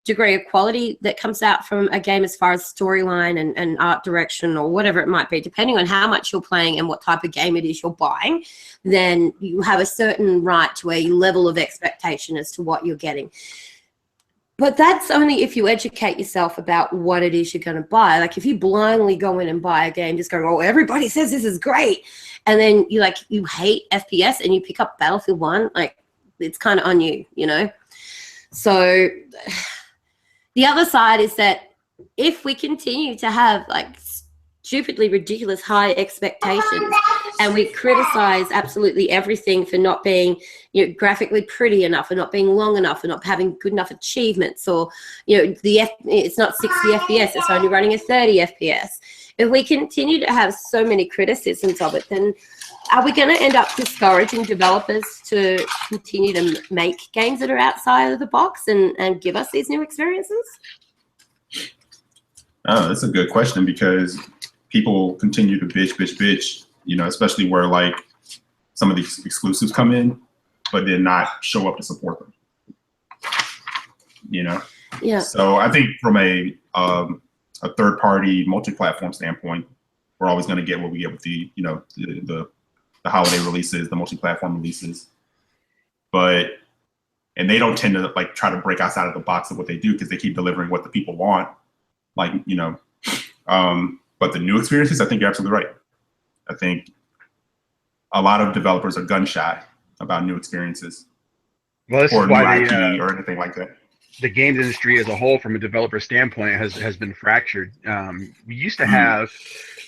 degree of quality that comes out from a game as far as storyline and art direction or whatever it might be, depending on how much you're playing and what type of game it is you're buying. Then you have a certain right to a level of expectation as to what you're getting. But that's only if you educate yourself about what it is you're going to buy. Like if you blindly go in and buy a game just going, oh, everybody says this is great, and then you hate FPS and you pick up Battlefield 1, like it's kind of on you, So the other side is that if we continue to have stupidly ridiculous high expectations and we criticize absolutely everything for not being graphically pretty enough, or not being long enough, or not having good enough achievements, or it's not 60 FPS, it's only running at 30 FPS. If we continue to have so many criticisms of it, then are we going to end up discouraging developers to continue to make games that are outside of the box and give us these new experiences? Oh, that's a good question, because people continue to bitch, especially where some of these exclusives come in, but then not show up to support them. Yeah. So I think from a third-party multi-platform standpoint, we're always going to get what we get with the holiday releases, the multi-platform releases, and they don't tend to try to break outside of the box of what they do, because they keep delivering what the people want, but the new experiences, I think you're absolutely right. I think a lot of developers are gun shy about new experiences, well, this or is new why IP or anything like that. The games industry as a whole, from a developer standpoint, has been fractured. We used to have, I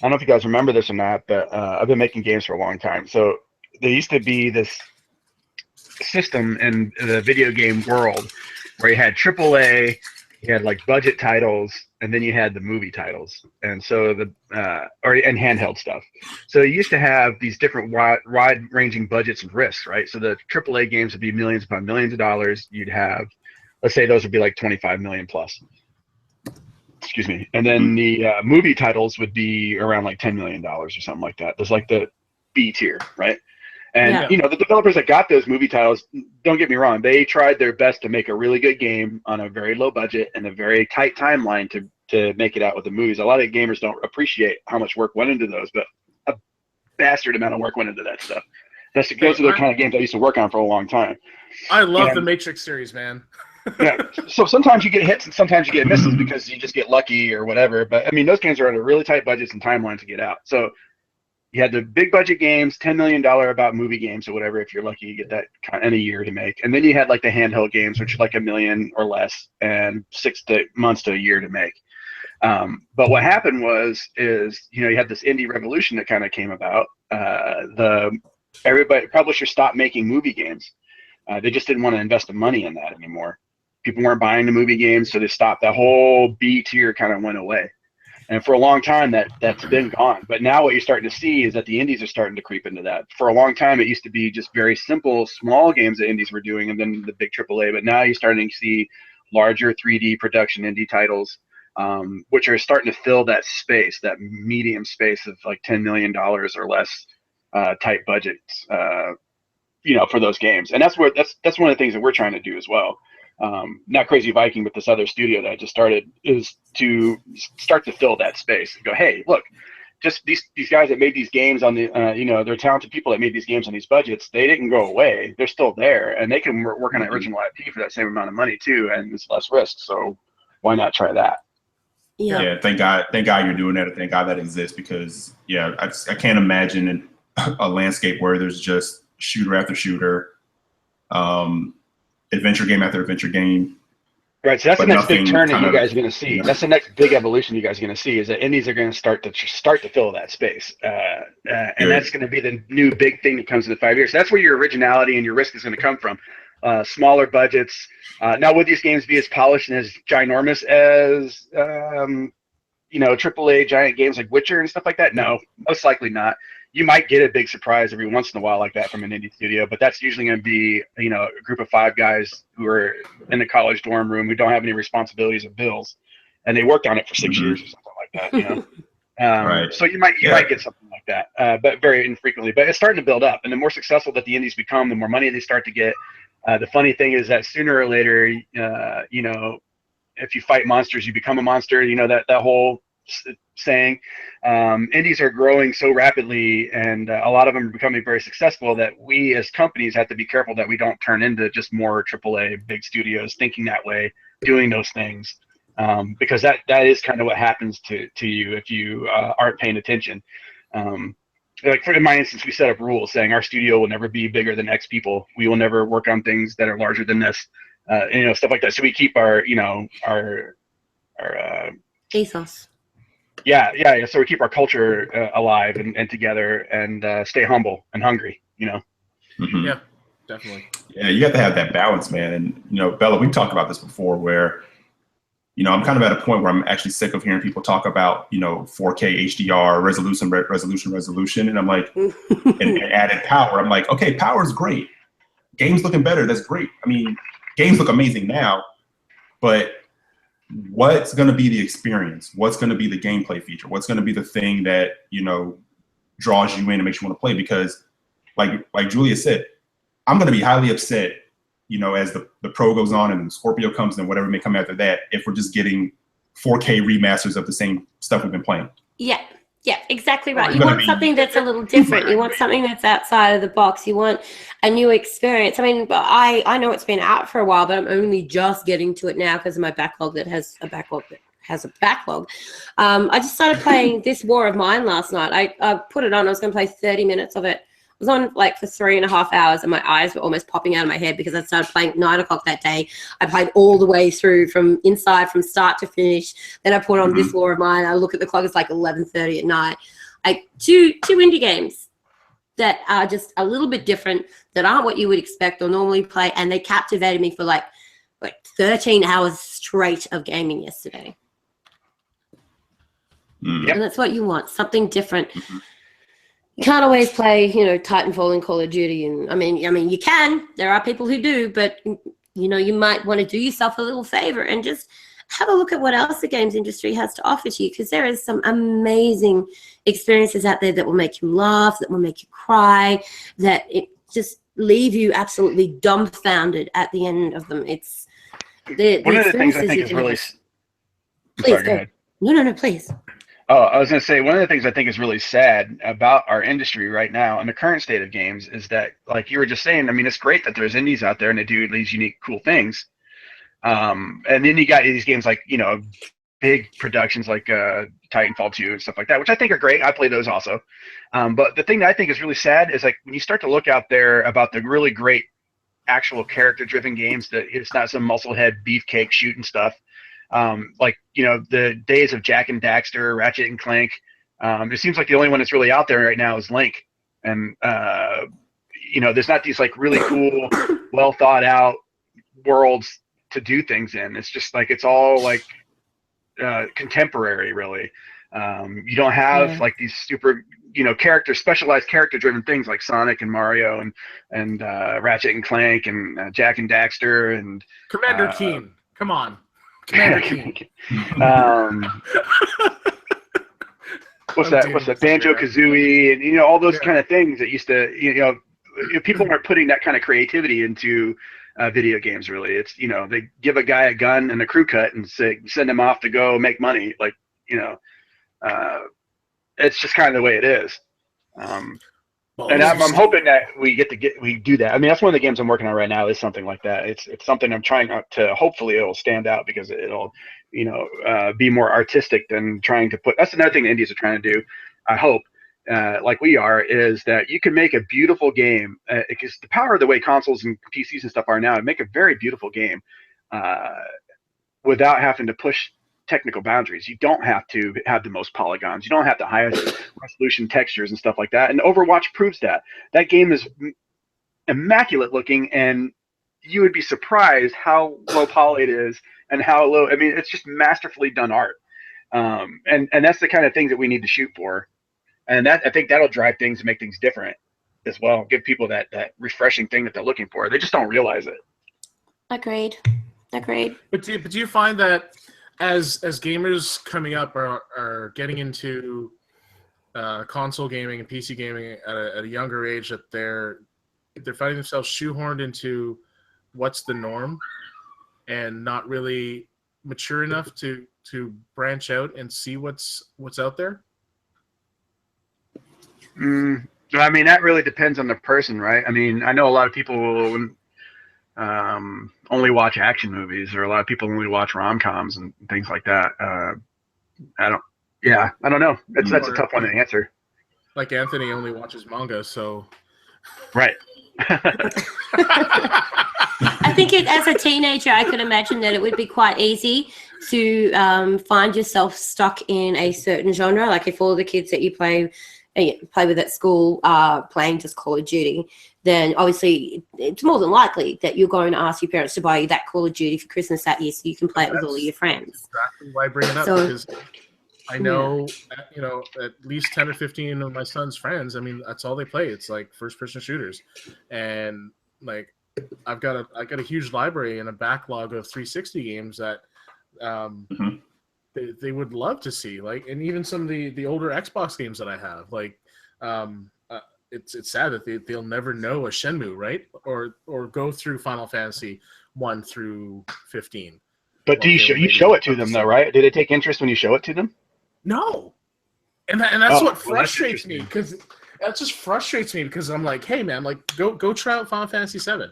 don't know if you guys remember this or not, but I've been making games for a long time. So there used to be this system in the video game world where you had AAA, you had budget titles, and then you had the movie titles, and so and handheld stuff. So you used to have these different wide-ranging budgets and risks, right? So the AAA games would be millions upon millions of dollars. You'd have, let's say, those would be 25 million plus. Excuse me. And then the movie titles would be around $10 million or something like that. There's B tier, right? And Yeah. you know, the developers that got those movie titles, don't get me wrong, they tried their best to make a really good game on a very low budget and a very tight timeline to make it out with the movies. A lot of gamers don't appreciate how much work went into those, but a bastard amount of work went into that stuff. Those are the kind of games I used to work on for a long time. I love the Matrix series, man. Yeah. So sometimes you get hits and sometimes you get misses because you just get lucky or whatever. But I mean, those games are at a really tight budgets and timeline to get out. So you had the big budget games, $10 million about movie games or whatever. If you're lucky, you get that in a year to make. And then you had like the handheld games, which are like $1 million or less and 6 months to a year to make. But what happened is you had this indie revolution that kind of came about. Publishers stopped making movie games. They just didn't want to invest the money in that anymore. People weren't buying the movie games, so they stopped. That whole B tier kind of went away. And for a long time, that's been gone. But now what you're starting to see is that the indies are starting to creep into that. For a long time, it used to be just very simple, small games that indies were doing, and then the big AAA. But now you're starting to see larger 3D production indie titles, which are starting to fill that space, that medium space of like $10 million or less type budgets, for those games. And that's one of the things that we're trying to do as well. Not Crazy Viking, but this other studio that I just started, is to start to fill that space and go, hey, look, just these guys that made these games on the, they're talented people that made these games on these budgets. They didn't go away. They're still there, and they can work on an original IP for that same amount of money too, and it's less risk. So why not try that? Yeah. Thank God you're doing that. Thank God that exists, because I can't imagine a landscape where there's just shooter after shooter, adventure game after adventure game. Right, so that's the next big turn that you guys are going to see. That's the next big evolution you guys are going to see, is that indies are going to start to fill that space, and that's going to be the new big thing that comes in the 5 years. So that's where your originality and your risk is going to come from. Smaller budgets. Now, would these games be as polished and as ginormous as AAA giant games like Witcher and stuff like that? No, most likely not. You might get a big surprise every once in a while like that from an indie studio, but that's usually going to be, a group of 5 guys who are in the college dorm room who don't have any responsibilities or bills, and they worked on it for 6 years or something like that. Right. So you might get something like that, but very infrequently. But it's starting to build up, and the more successful that the indies become, the more money they start to get. The funny thing is that sooner or later, if you fight monsters, you become a monster. That whole saying. Indies are growing so rapidly, and a lot of them are becoming very successful, that we as companies have to be careful that we don't turn into just more AAA big studios thinking that way, doing those things, because that is kind of what happens to you if you aren't paying attention. Like in my instance, we set up rules saying our studio will never be bigger than X people. We will never work on things that are larger than this, stuff like that. So we keep our ethos. Yeah. So we keep our culture alive and together, and stay humble and hungry. Mm-hmm. Yeah, definitely. Yeah, you have to have that balance, man. And Bella, we've talked about this before, where I'm kind of at a point where I'm actually sick of hearing people talk about 4K HDR resolution, and I'm like, and added power. I'm like, okay, power is great. Games looking better, that's great. I mean, games look amazing now, but what's going to be the experience? What's going to be the gameplay feature? What's going to be the thing that draws you in and makes you want to play? Because like Julius said, I'm going to be highly upset as the Pro goes on and Scorpio comes and whatever may come after that, if we're just getting 4K remasters of the same stuff we've been playing. Yeah, exactly right. You want something that's a little different. You want something that's outside of the box. You want a new experience. I mean, I know it's been out for a while, but I'm only just getting to it now because of my backlog that has a backlog. I just started playing this War of Mine last night. I put it on. I was going to play 30 minutes of it. I was on like for 3.5 hours, and my eyes were almost popping out of my head because I started playing at 9 o'clock that day. I played all the way through from start to finish. Then I put on this War of Mine. I look at the clock; it's like 11:30 at night. Like two indie games that are just a little bit different, that aren't what you would expect or normally play, and they captivated me for like 13 hours straight of gaming yesterday. And that's what you want, something different. You can't always play, Titanfall and Call of Duty, and I mean, you can. There are people who do, but you might want to do yourself a little favor and just have a look at what else the games industry has to offer to you, because there is some amazing experiences out there that will make you laugh, that will make you cry, that it just leave you absolutely dumbfounded at the end of them. It's one of the things I think is really. Please sorry, go ahead. No, please. Oh, I was going to say, one of the things I think is really sad about our industry right now and the current state of games is that, like you were just saying, I mean, it's great that there's indies out there and they do these unique, cool things. And then you got these games like, you know, big productions like Titanfall 2 and stuff like that, which I think are great. I play those also. But the thing that I think is really sad is like when you start to look out there about the really great actual character-driven games, that it's not some musclehead beefcake shooting stuff. Like, you know, the days of Jack and Daxter, Ratchet and Clank. It seems like the only one that's really out there right now is Link. And, you know, there's not these like really cool, well thought out worlds to do things in. It's just like, it's all like contemporary, really. You don't have like these super, you know, specialized character driven things like Sonic and Mario and Ratchet and Clank and Jack and Daxter and Commander Keen. Come on. Commander Keen. What's that? Banjo Kazooie, and you know, all those kind of things that used to, you know, people weren't putting that kind of creativity into video games. Really, it's, you know, they give a guy a gun and a crew cut and send him off to go make money. Like, you know, it's just kind of the way it is. And I'm hoping that we do that. I mean, that's one of the games I'm working on right now is something like that. It's something I'm trying to, hopefully it'll stand out because it'll, you know, be more artistic than trying to put, that's another thing the indies are trying to do. I hope, like we are, is that you can make a beautiful game, because the power of the way consoles and PCs and stuff are now, make a very beautiful game without having to push technical boundaries. You don't have to have the most polygons. You don't have the highest resolution textures and stuff like that. And Overwatch proves that. That game is immaculate looking, and you would be surprised how low poly it is and how low. I mean, it's just masterfully done art. And that's the kind of things that we need to shoot for. And that, I think that'll drive things and make things different as well. Give people that refreshing thing that they're looking for. They just don't realize it. Agreed. But do you find that as gamers coming up are getting into console gaming and PC gaming at a younger age, that they're finding themselves shoehorned into what's the norm and not really mature enough to branch out and see what's out there? I mean, that really depends on the person, right? I mean, I know a lot of people will only watch action movies, or a lot of people only watch rom-coms and things like that. I don't know. That's a tough one to answer. Like Anthony only watches manga, so right. I think as a teenager, I could imagine that it would be quite easy to find yourself stuck in a certain genre. Like if all the kids that you play with at school are playing just Call of Duty, then obviously it's more than likely that you're going to ask your parents to buy you that Call of Duty for Christmas that year so you can play it with all of your friends. Exactly why I bring it up, because I know, you know, at least 10 or 15 of my son's friends, I mean, that's all they play. It's like first-person shooters. And like I got a huge library and a backlog of 360 games that they would love to see, like, and even some of the older Xbox games that I have, like, it's sad that they'll never know a Shenmue, right, or go through Final Fantasy 1 through 15. But do you show it to them though, right? Do they take interest when you show it to them? No, and that's what frustrates me, because that just frustrates me, because I'm like, hey man, like go try out Final Fantasy 7.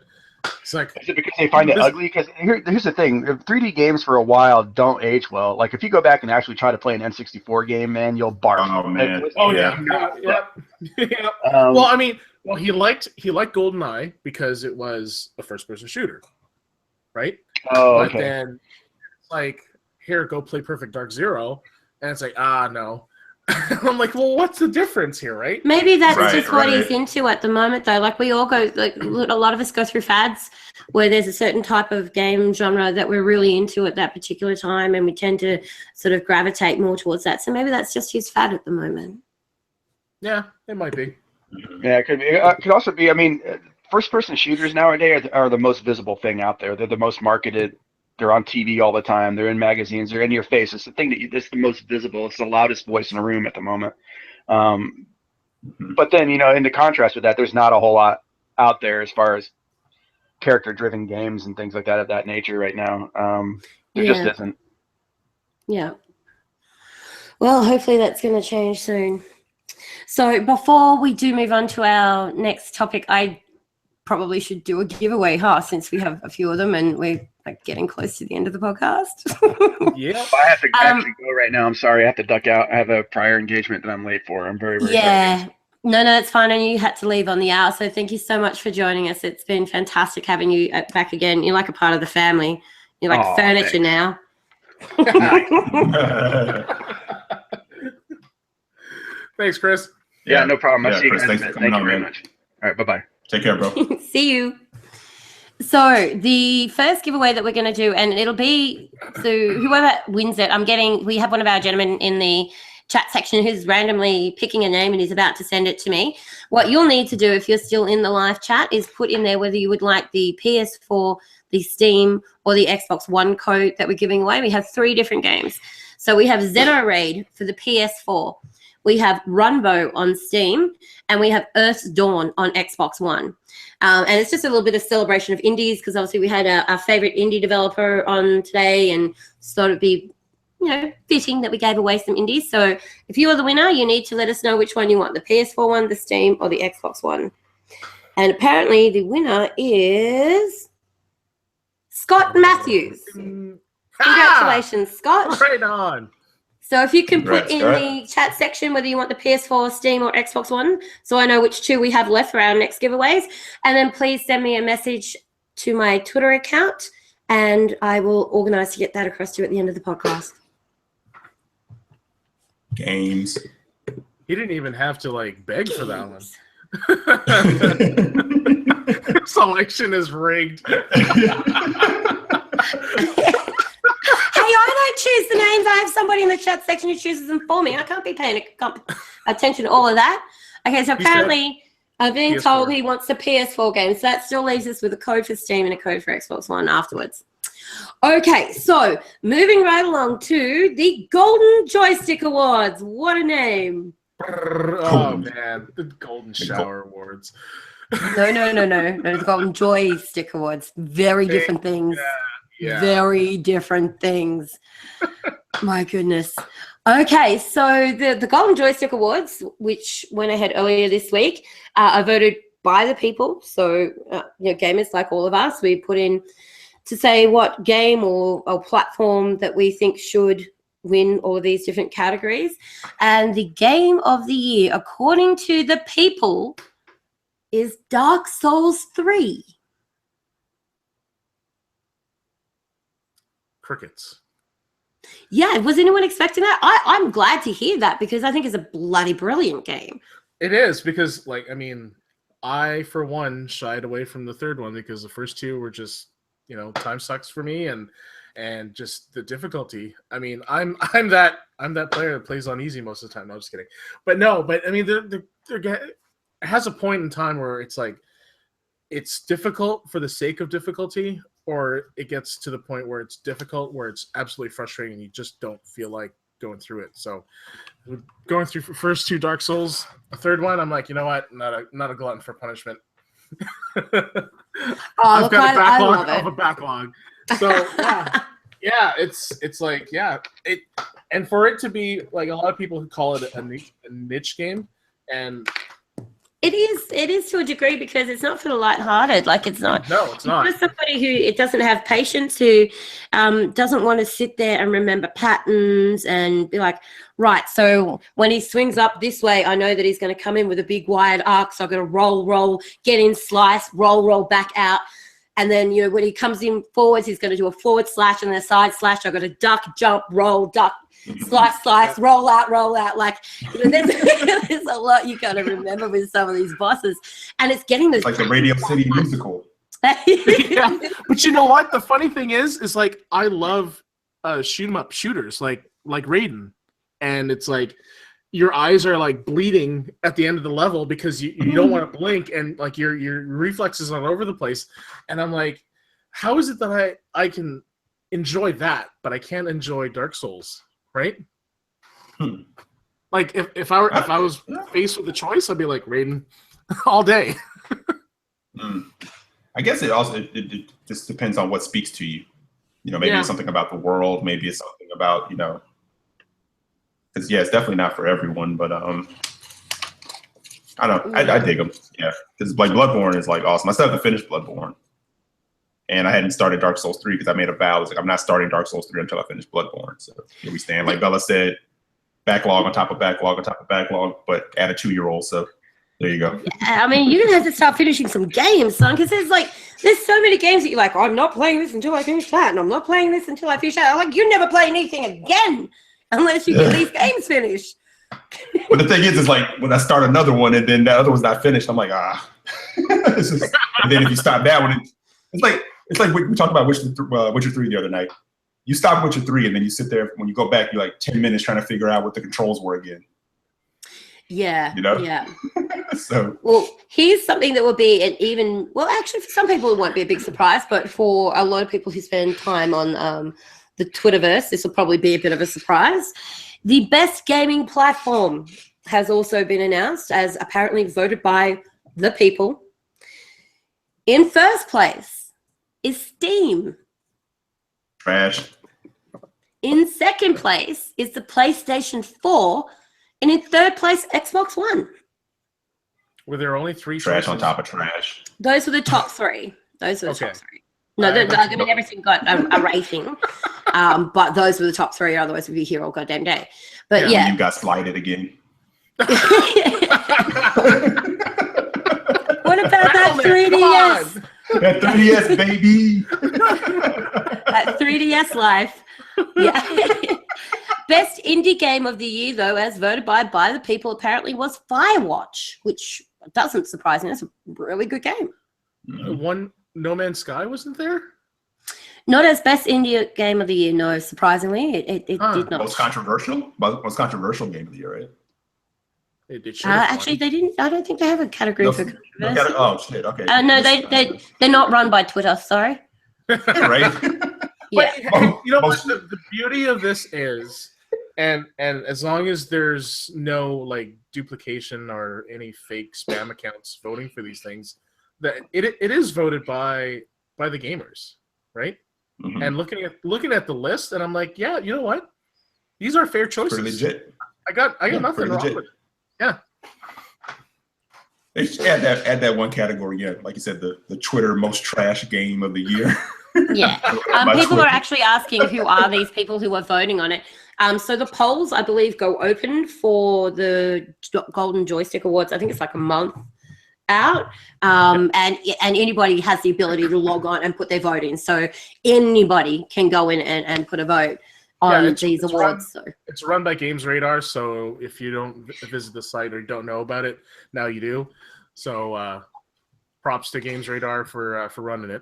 It's like, is it because they find it ugly? Because here's the thing: 3D games for a while don't age well. Like if you go back and actually try to play an N64 game, man, you'll barf. Oh man! Yeah. Well, I mean, he liked GoldenEye because it was a first-person shooter, right? Oh, but okay. then it's like, here, go play Perfect Dark Zero, and it's like, no. I'm like, well, what's the difference here, right? Maybe that's just what he's into at the moment, though. Like we all go, like a lot of us go through fads where there's a certain type of game genre that we're really into at that particular time, and we tend to sort of gravitate more towards that. So maybe that's just his fad at the moment. Yeah, it might be. Yeah, it could be. It could also be. I mean, first-person shooters nowadays are the most visible thing out there. They're the most marketed. They're on TV all the time. They're in magazines. They're in your face. It's the thing that's the most visible. It's the loudest voice in the room at the moment. But then, in the contrast with that, there's not a whole lot out there as far as character-driven games and things like that of that nature right now. There just isn't. Yeah. Well, hopefully that's going to change soon. So before we do move on to our next topic, I probably should do a giveaway, since we have a few of them and we're getting close to the end of the podcast. Yeah. I have to actually go right now. I'm sorry. I have to duck out. I have a prior engagement that I'm late for. I'm very, very sorry. No, that's fine. And you had to leave on the hour. So thank you so much for joining us. It's been fantastic having you back again. You're like a part of the family. You're like furniture now. Thanks, Kris. Yeah, no problem. I'll see you Kris, guys. thanks for Thank coming you on, very man. much. All right, bye-bye. Take care, bro. See you. So the first giveaway that we're going to do, and it'll be, so whoever wins it, we have one of our gentlemen in the chat section who's randomly picking a name and he's about to send it to me. What you'll need to do if you're still in the live chat is put in there whether you would like the PS4, the Steam, or the Xbox One code that we're giving away. We have 3 different games. So we have Xenoraid for the PS4. We have Runbow on Steam, and we have Earth's Dawn on Xbox One. And it's just a little bit of celebration of indies because obviously we had our favorite indie developer on today and thought it'd be, fitting that we gave away some indies. So if you are the winner, you need to let us know which one you want, the PS4 one, the Steam, or the Xbox One. And apparently the winner is Scott Matthews. Congratulations, Scott. Right on. So if you can put Congrats, in Scott. the chat section whether you want the PS4, Steam, or Xbox One, so I know which 2 we have left for our next giveaways. And then please send me a message to my Twitter account, and I will organize to get that across to you at the end of the podcast. Games. He didn't even have to beg for that one. Selection is rigged. Hey, I don't choose the names. I have somebody in the chat section who chooses them for me. I can't be paying attention to all of that. Okay, so apparently I'm being told he wants the PS4 game. So that still leaves us with a code for Steam and a code for Xbox One afterwards. Okay, so moving right along to the Golden Joystick Awards. What a name. Oh, man. The Golden Shower Awards. No, the Golden Joystick Awards. Very different things. Yeah. Very different things. My goodness. Okay, so the Golden Joystick Awards, which went ahead earlier this week, are voted by the people. So, gamers like all of us, we put in to say what game or platform that we think should win all of these different categories. And the game of the year, according to the people, is Dark Souls 3. Crickets. Yeah, was anyone expecting that? I'm glad to hear that because I think it's a bloody brilliant game. It is because, I, for one, shied away from the third one because the first 2 were just, time sucks for me and just the difficulty. I mean, I'm that player that plays on easy most of the time. No, I'm just kidding. But I mean, it has a point in time where it's it's difficult for the sake of difficulty, or it gets to the point where it's difficult, where it's absolutely frustrating and you just don't feel like going through it. So going through the first 2 Dark Souls, the third one, I'm like, you know what? Not a glutton for punishment. I've got a backlog of a backlog. So yeah, it's and for it to be a lot of people who call it a niche game, and it is to a degree because it's not for the lighthearted. It's not. No, it's not. For somebody who it doesn't have patience, who doesn't want to sit there and remember patterns and be like, right, so when he swings up this way, I know that he's going to come in with a big wide arc, so I've got to roll, get in, slice, roll back out. And then, when he comes in forwards, he's going to do a forward slash and then a side slash. I've got to duck, jump, roll, duck, slice, roll out. There's a lot you got to remember with some of these bosses. And it's getting those. Like the Radio City musical. Yeah. But you know what? The funny thing is I love shoot 'em up shooters like Raiden. And it's your eyes are bleeding at the end of the level because you don't want to blink and your reflexes are all over the place. And I'm like, how is it that I can enjoy that, but I can't enjoy Dark Souls, right? Like if I was faced with the choice, I'd be like Raiden all day. I guess it just depends on what speaks to you. You know, maybe it's something about the world, maybe it's something about, you know, because it's definitely not for everyone, but I dig them. Yeah, because like Bloodborne is like awesome. I still have to finish Bloodborne, and I hadn't started Dark Souls 3 because I made a vow. I was like, I'm not starting Dark Souls 3 until I finish Bloodborne. So here we stand. Like Bella said, backlog on top of backlog on top of backlog, but add a 2-year-old. So there you go. I mean, you're gonna have to start finishing some games, son, because there's so many games that you're like, oh, I'm not playing this until I finish that, and I'm not playing this until I finish that. I'm like, you're never playing anything again unless you get these games finished. But the thing is like when I start another one and then the other one's not finished, I'm like, It's just, and then if you stop that one, it's like we talked about Witcher 3 the other night. You stop Witcher 3 and then you sit there. When you go back, you're like 10 minutes trying to figure out what the controls were again. Yeah. You know? Yeah. So. Well, here's something that will be actually for some people it won't be a big surprise, but for a lot of people who spend time on the Twitterverse, this will probably be a bit of a surprise. The best gaming platform has also been announced as apparently voted by the people. In first place is Steam. Trash. In second place is the PlayStation 4. And in third place, Xbox One. Were there only 3 trash choices? on top of trash? Those were the top 3. Those were the top 3. No, I mean, everything got a rating. But those were the top 3, otherwise we'd be here all goddamn day. But yeah. You got slighted again. What about that 3DS? That 3DS, baby. That 3DS life. Yeah. Best indie game of the year, though, as voted by the people, apparently was Firewatch, which doesn't surprise me. It's a really good game. One No Man's Sky wasn't there? Not as best indie game of the year, no. Surprisingly, it did not. Most controversial game of the year, right? It Actually, they didn't. I don't think they have a category for controversy. Oh shit! Okay. No, they're not run by Twitter. Sorry. Right. Yeah. But, you know what? The beauty of this is, and as long as there's no like duplication or any fake spam accounts voting for these things, that it is voted by the gamers, right? Mm-hmm. And looking at the list, and I'm like, yeah, you know what? These are fair choices. Pretty legit. I got nothing wrong with it. Yeah. They should add that one category, like you said, the Twitter most trash game of the year. Yeah. People are actually asking who are these people who are voting on it. So the polls, I believe, go open for the Golden Joystick Awards. I think it's like a month out. And anybody has the ability to log on and put their vote in. So anybody can go in and put a vote on these awards. It's run by Games Radar, so if you don't visit the site or don't know about it, now you do. So props to Games Radar for running it.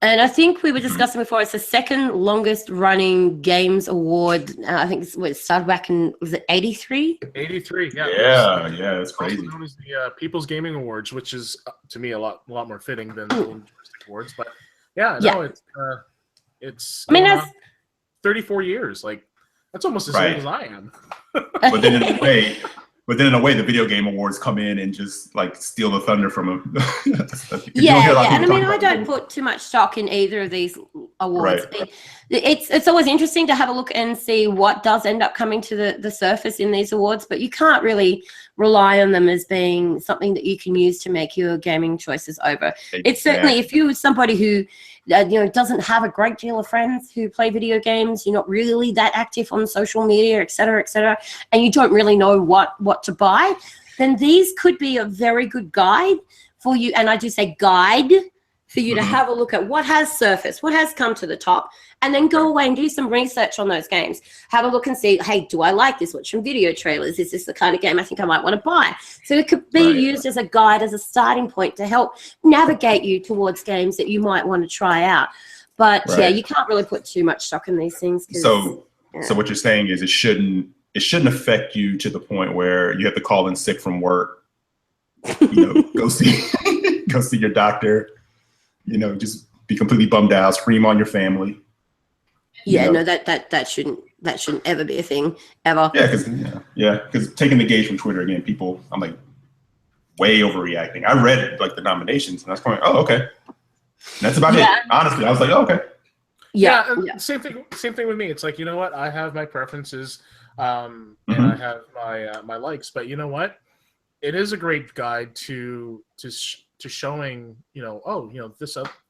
And I think we were discussing before, it's the second longest running games award. I think it started back in, was it 83? 83, yeah. Yeah, that's crazy. Also known as the People's Gaming Awards, which is, to me, a lot more fitting than the Golden Joystick Awards. But it's I mean, that's 34 years. Like, that's almost as old as I am. But then in a way, the video game awards come in and just like steal the thunder from them. And I mean, I don't put too much stock in either of these awards. Right. It's always interesting to have a look and see what does end up coming to the surface in these awards, but you can't really rely on them as being something that you can use to make your gaming choices over. It's certainly, if you're somebody who doesn't have a great deal of friends who play video games, you're not really that active on social media, et cetera, and you don't really know what to buy, then these could be a very good guide for you. And I do say guide for you to have a look at what has surfaced, what has come to the top, and then go away and do some research on those games. Have a look and see, hey, do I like this? Watch some video trailers. Is this the kind of game I think I might want to buy? So it could be used as a guide, as a starting point to help navigate you towards games that you might want to try out. But you can't really put too much stock in these things. So what you're saying is it shouldn't affect you to the point where you have to call in sick from work, go see your doctor, just be completely bummed out, scream on your family. Yeah, You know? no, that shouldn't ever be a thing ever. Yeah, because taking the gauge from Twitter again, people, I'm like way overreacting. I read like the nominations and I was going, oh, okay. And that's about it. Honestly, I was like, oh, okay. Yeah. Same thing with me. It's like, you know what? I have my preferences, and I have my likes. But you know what? It is a great guide to showing,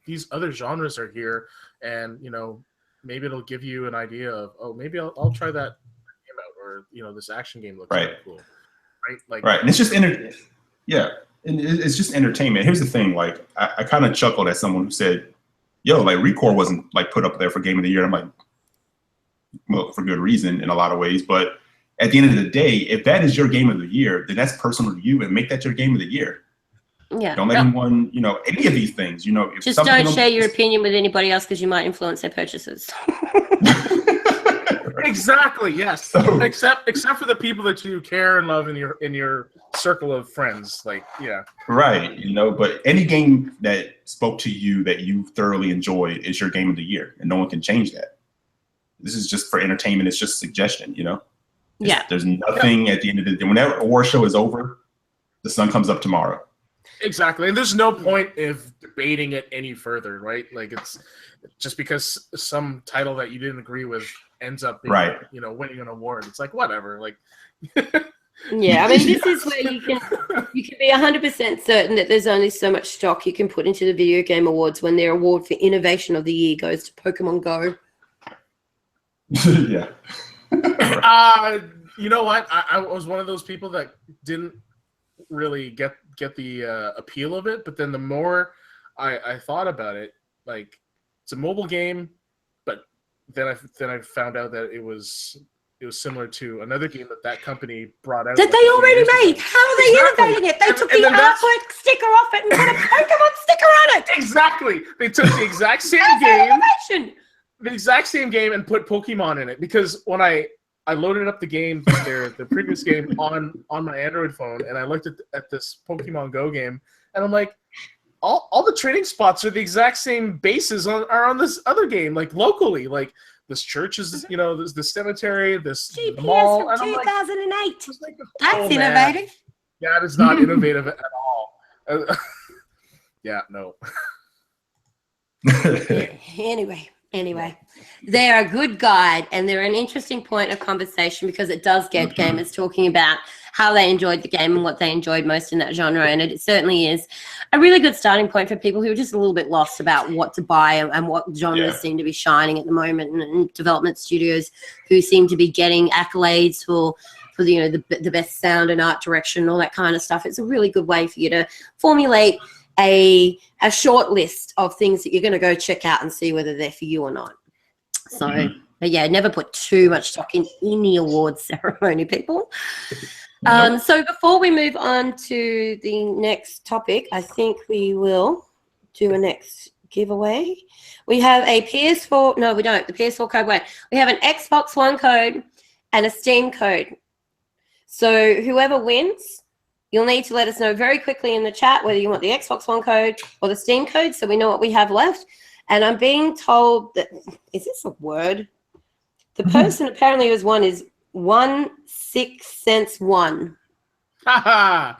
these other genres are here, and maybe it'll give you an idea of, maybe I'll try that game out, or this action game looks really cool, right? And it's just and it's just entertainment. Here's the thing, like I kind of chuckled at someone who said, yo, like Recore wasn't like put up there for game of the year. I'm like, well, for good reason in a lot of ways. But at the end of the day, if that is your game of the year, then that's personal to you, and make that your game of the year. Yeah. Don't let anyone, any of these things, if just don't share your opinion with anybody else because you might influence their purchases. Exactly. Yes. So, except for the people that you care and love in your circle of friends, like Right. But any game that spoke to you that you thoroughly enjoyed is your game of the year, and no one can change that. This is just for entertainment. It's just suggestion. There's nothing at the end of the day. When that award show is over, the sun comes up tomorrow. Exactly, and there's no point of debating it any further, right? Like it's just because some title that you didn't agree with ends up being, winning an award. It's like whatever, like. Yeah, I mean, this is where you can be 100% certain that there's only so much stock you can put into the Video Game Awards when their award for Innovation of the Year goes to Pokemon Go. Yeah. You know what? I was one of those people that didn't really get the appeal of it, but then the more I thought about it, like it's a mobile game, but then I found out that it was similar to another game that company brought out. That they already made. How are they innovating it? They took the artwork sticker off it and put a Pokemon sticker on it. Exactly. They took the exact same game. The exact same game and put Pokemon in it, because when I loaded up the game, the previous game on my Android phone, and I looked at this Pokemon Go game, and I'm like, all the training spots are the exact same bases are on this other game, like locally, like this church is, there's the cemetery, this GPS mall, from 2008. Like, that's innovative. Yeah, it is not innovative at all. Yeah, no. Anyway, they're a good guide, and they're an interesting point of conversation because it does get gamers talking about how they enjoyed the game and what they enjoyed most in that genre. And it certainly is a really good starting point for people who are just a little bit lost about what to buy and what genres seem to be shining at the moment, and development studios who seem to be getting accolades for the best sound and art direction and all that kind of stuff. It's a really good way for you to formulate a short list of things that you're going to go check out and see whether they're for you or not. So, but yeah, never put too much stock in any awards ceremony, people. So before we move on to the next topic, I think we will do a next giveaway. We have a PS4. No, we don't. The PS4 code. Wait, we have an Xbox One code and a Steam code. So whoever wins, you'll need to let us know very quickly in the chat whether you want the Xbox One code or the Steam code, so we know what we have left. And I'm being told that, is this a word? The person apparently who's won is 161. Haha.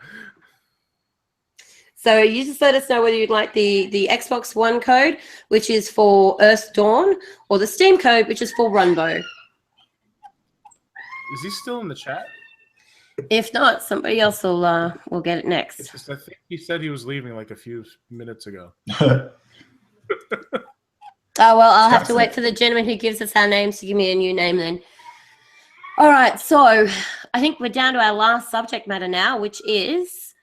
So you just let us know whether you'd like the Xbox One code, which is for Earth Dawn, or the Steam code, which is for Runbow. Is he still in the chat? If not, somebody else will get it next. It's just, I think he said he was leaving like a few minutes ago. Oh, well, I'll have to wait for the gentleman who gives us our names to give me a new name then. All right, so I think we're down to our last subject matter now, which is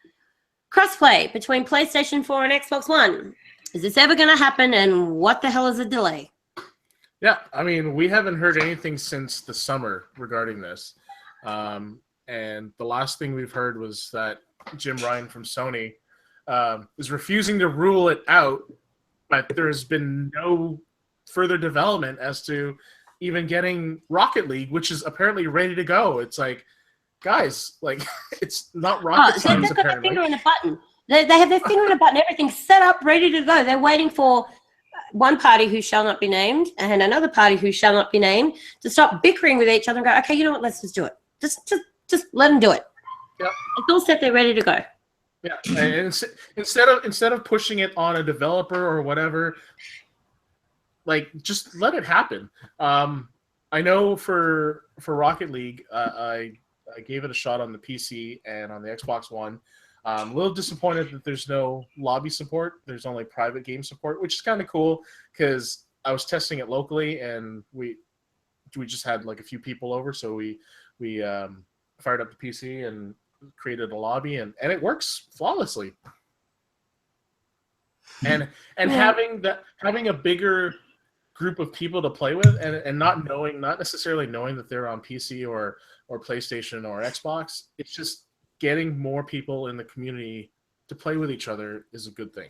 crossplay between PlayStation 4 and Xbox One. Is this ever going to happen, and what the hell is a delay? Yeah, I mean, we haven't heard anything since the summer regarding this. And the last thing we've heard was that Jim Ryan from Sony is refusing to rule it out, but there's been no further development as to even getting Rocket League, which is apparently ready to go. It's like, guys, like, it's not rocket science, apparently. They've got their finger on a button. They have their finger on a button, everything's set up, ready to go. They're waiting for one party who shall not be named and another party who shall not be named to stop bickering with each other and go, okay, you know what, let's just do it. Just let them do it. Yep. It's all set, they're ready to go. Yeah, and instead of pushing it on a developer or whatever, like just let it happen. I know for Rocket League, I gave it a shot on the PC and on the Xbox One. I'm a little disappointed that there's no lobby support. There's only private game support, which is kind of cool because I was testing it locally and we just had like a few people over, so we fired up the PC and created a lobby and it works flawlessly. And having a bigger group of people to play with and not necessarily knowing that they're on PC or PlayStation or Xbox, it's just getting more people in the community to play with each other is a good thing.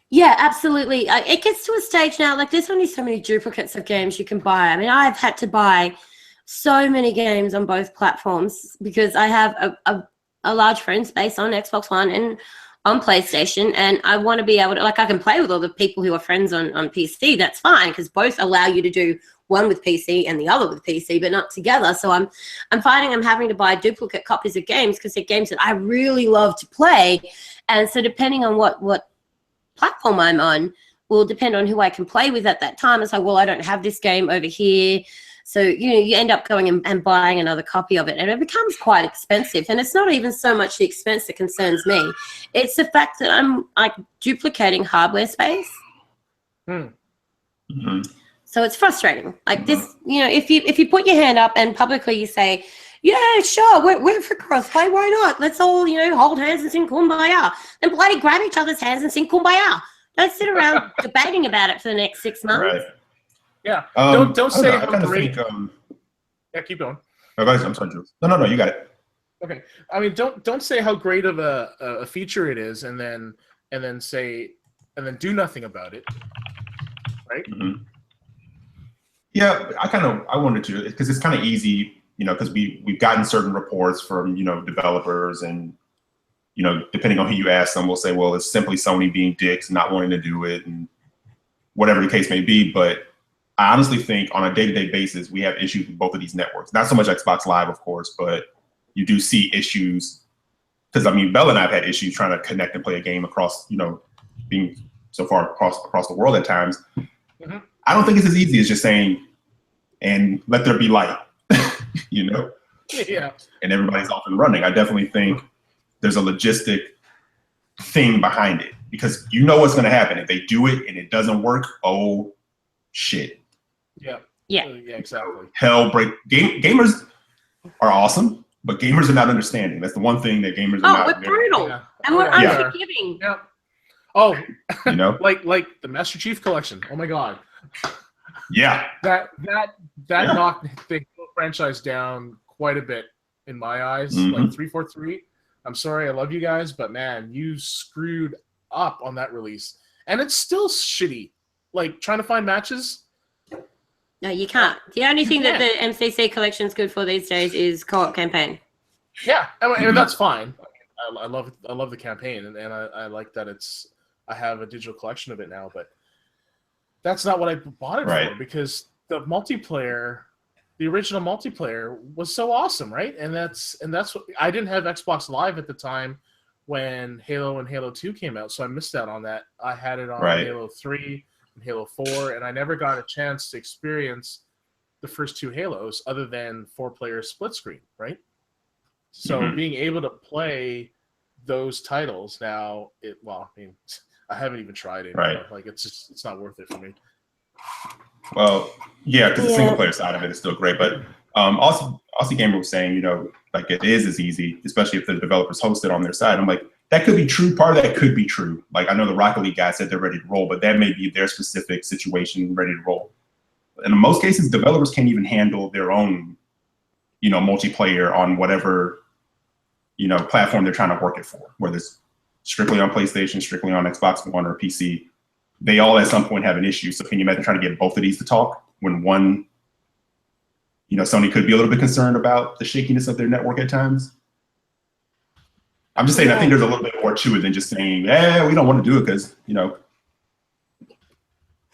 Yeah, absolutely. It gets to a stage now, like there's only so many duplicates of games you can buy. I mean, I've had to buy so many games on both platforms because I have a large friend space on Xbox One and on PlayStation, and I want to be able to, like, I can play with all the people who are friends on PC. That's fine because both allow you to do one with PC and the other with PC, but not together. So I'm finding I'm having to buy duplicate copies of games because they're games that I really love to play, and so depending on what platform I'm on will depend on who I can play with at that time. It's like, well, I don't have this game over here. So, you end up going and buying another copy of it, and it becomes quite expensive. And it's not even so much the expense that concerns me. It's the fact that I'm like duplicating hardware space. Mm-hmm. So it's frustrating. Like this, if you put your hand up and publicly you say, yeah, sure, we're for crossplay, why not? Let's all, hold hands and sing Kumbaya. Then bloody grab each other's hands and sing Kumbaya. Don't sit around debating about it for the next 6 months. Right. Yeah. Don't say how great. Yeah, keep going. Oh, guys, I'm sorry, Jules. No, you got it. Okay. I mean, don't say how great of a feature it is, and then do nothing about it, right? Mm-hmm. Yeah, I wanted to, because it's kind of easy, because we've gotten certain reports from developers, and depending on who you ask them, will say, well, it's simply Sony being dicks, not wanting to do it, and whatever the case may be, but I honestly think on a day-to-day basis, we have issues with both of these networks. Not so much Xbox Live, of course, but you do see issues. Because, I mean, Bella and I have had issues trying to connect and play a game across, being so far across the world at times. Mm-hmm. I don't think it's as easy as just saying, and let there be light, Yeah. And everybody's off and running. I definitely think there's a logistic thing behind it. Because what's going to happen. If they do it and it doesn't work, oh, shit. Yeah. Yeah. Yeah, exactly. Hell break. Gamers are awesome, but gamers are not understanding. That's the one thing that gamers are not. We're brutal. Yeah. And we're Yeah. unforgiving. Yeah. Oh, like the Master Chief Collection. Oh my God. Yeah. That knocked the franchise down quite a bit in my eyes. Mm-hmm. Like 343. I'm sorry, I love you guys, but man, you screwed up on that release, and it's still shitty. Like trying to find matches. No, you can't. The only thing that the MCC collection is good for these days is co-op campaign. Yeah, and that's fine. I love the campaign, and I like that I have a digital collection of it now. But that's not what I bought it for, because the multiplayer, the original multiplayer, was so awesome, right? And that's what I didn't have Xbox Live at the time when Halo and Halo 2 came out, so I missed out on that. I had it on Halo 3 and Halo 4, and I never got a chance to experience the first two Halos other than 4-player split screen, right? So being able to play those titles now, I haven't even tried it. Right. Like it's not worth it for me. Well, yeah, because the single player side of it is still great, but also Gamer was saying, like it is as easy, especially if the developers host it on their side. I'm like, that could be true. Part of that could be true. Like I know the Rocket League guys said they're ready to roll, but that may be their specific situation ready to roll. And in most cases, developers can't even handle their own, multiplayer on whatever, platform they're trying to work it for, whether it's strictly on PlayStation, strictly on Xbox One or PC. They all at some point have an issue. So can you imagine trying to get both of these to talk when one, Sony could be a little bit concerned about the shakiness of their network at times? I'm just saying, I think there's a little bit more to it than just saying, we don't want to do it because,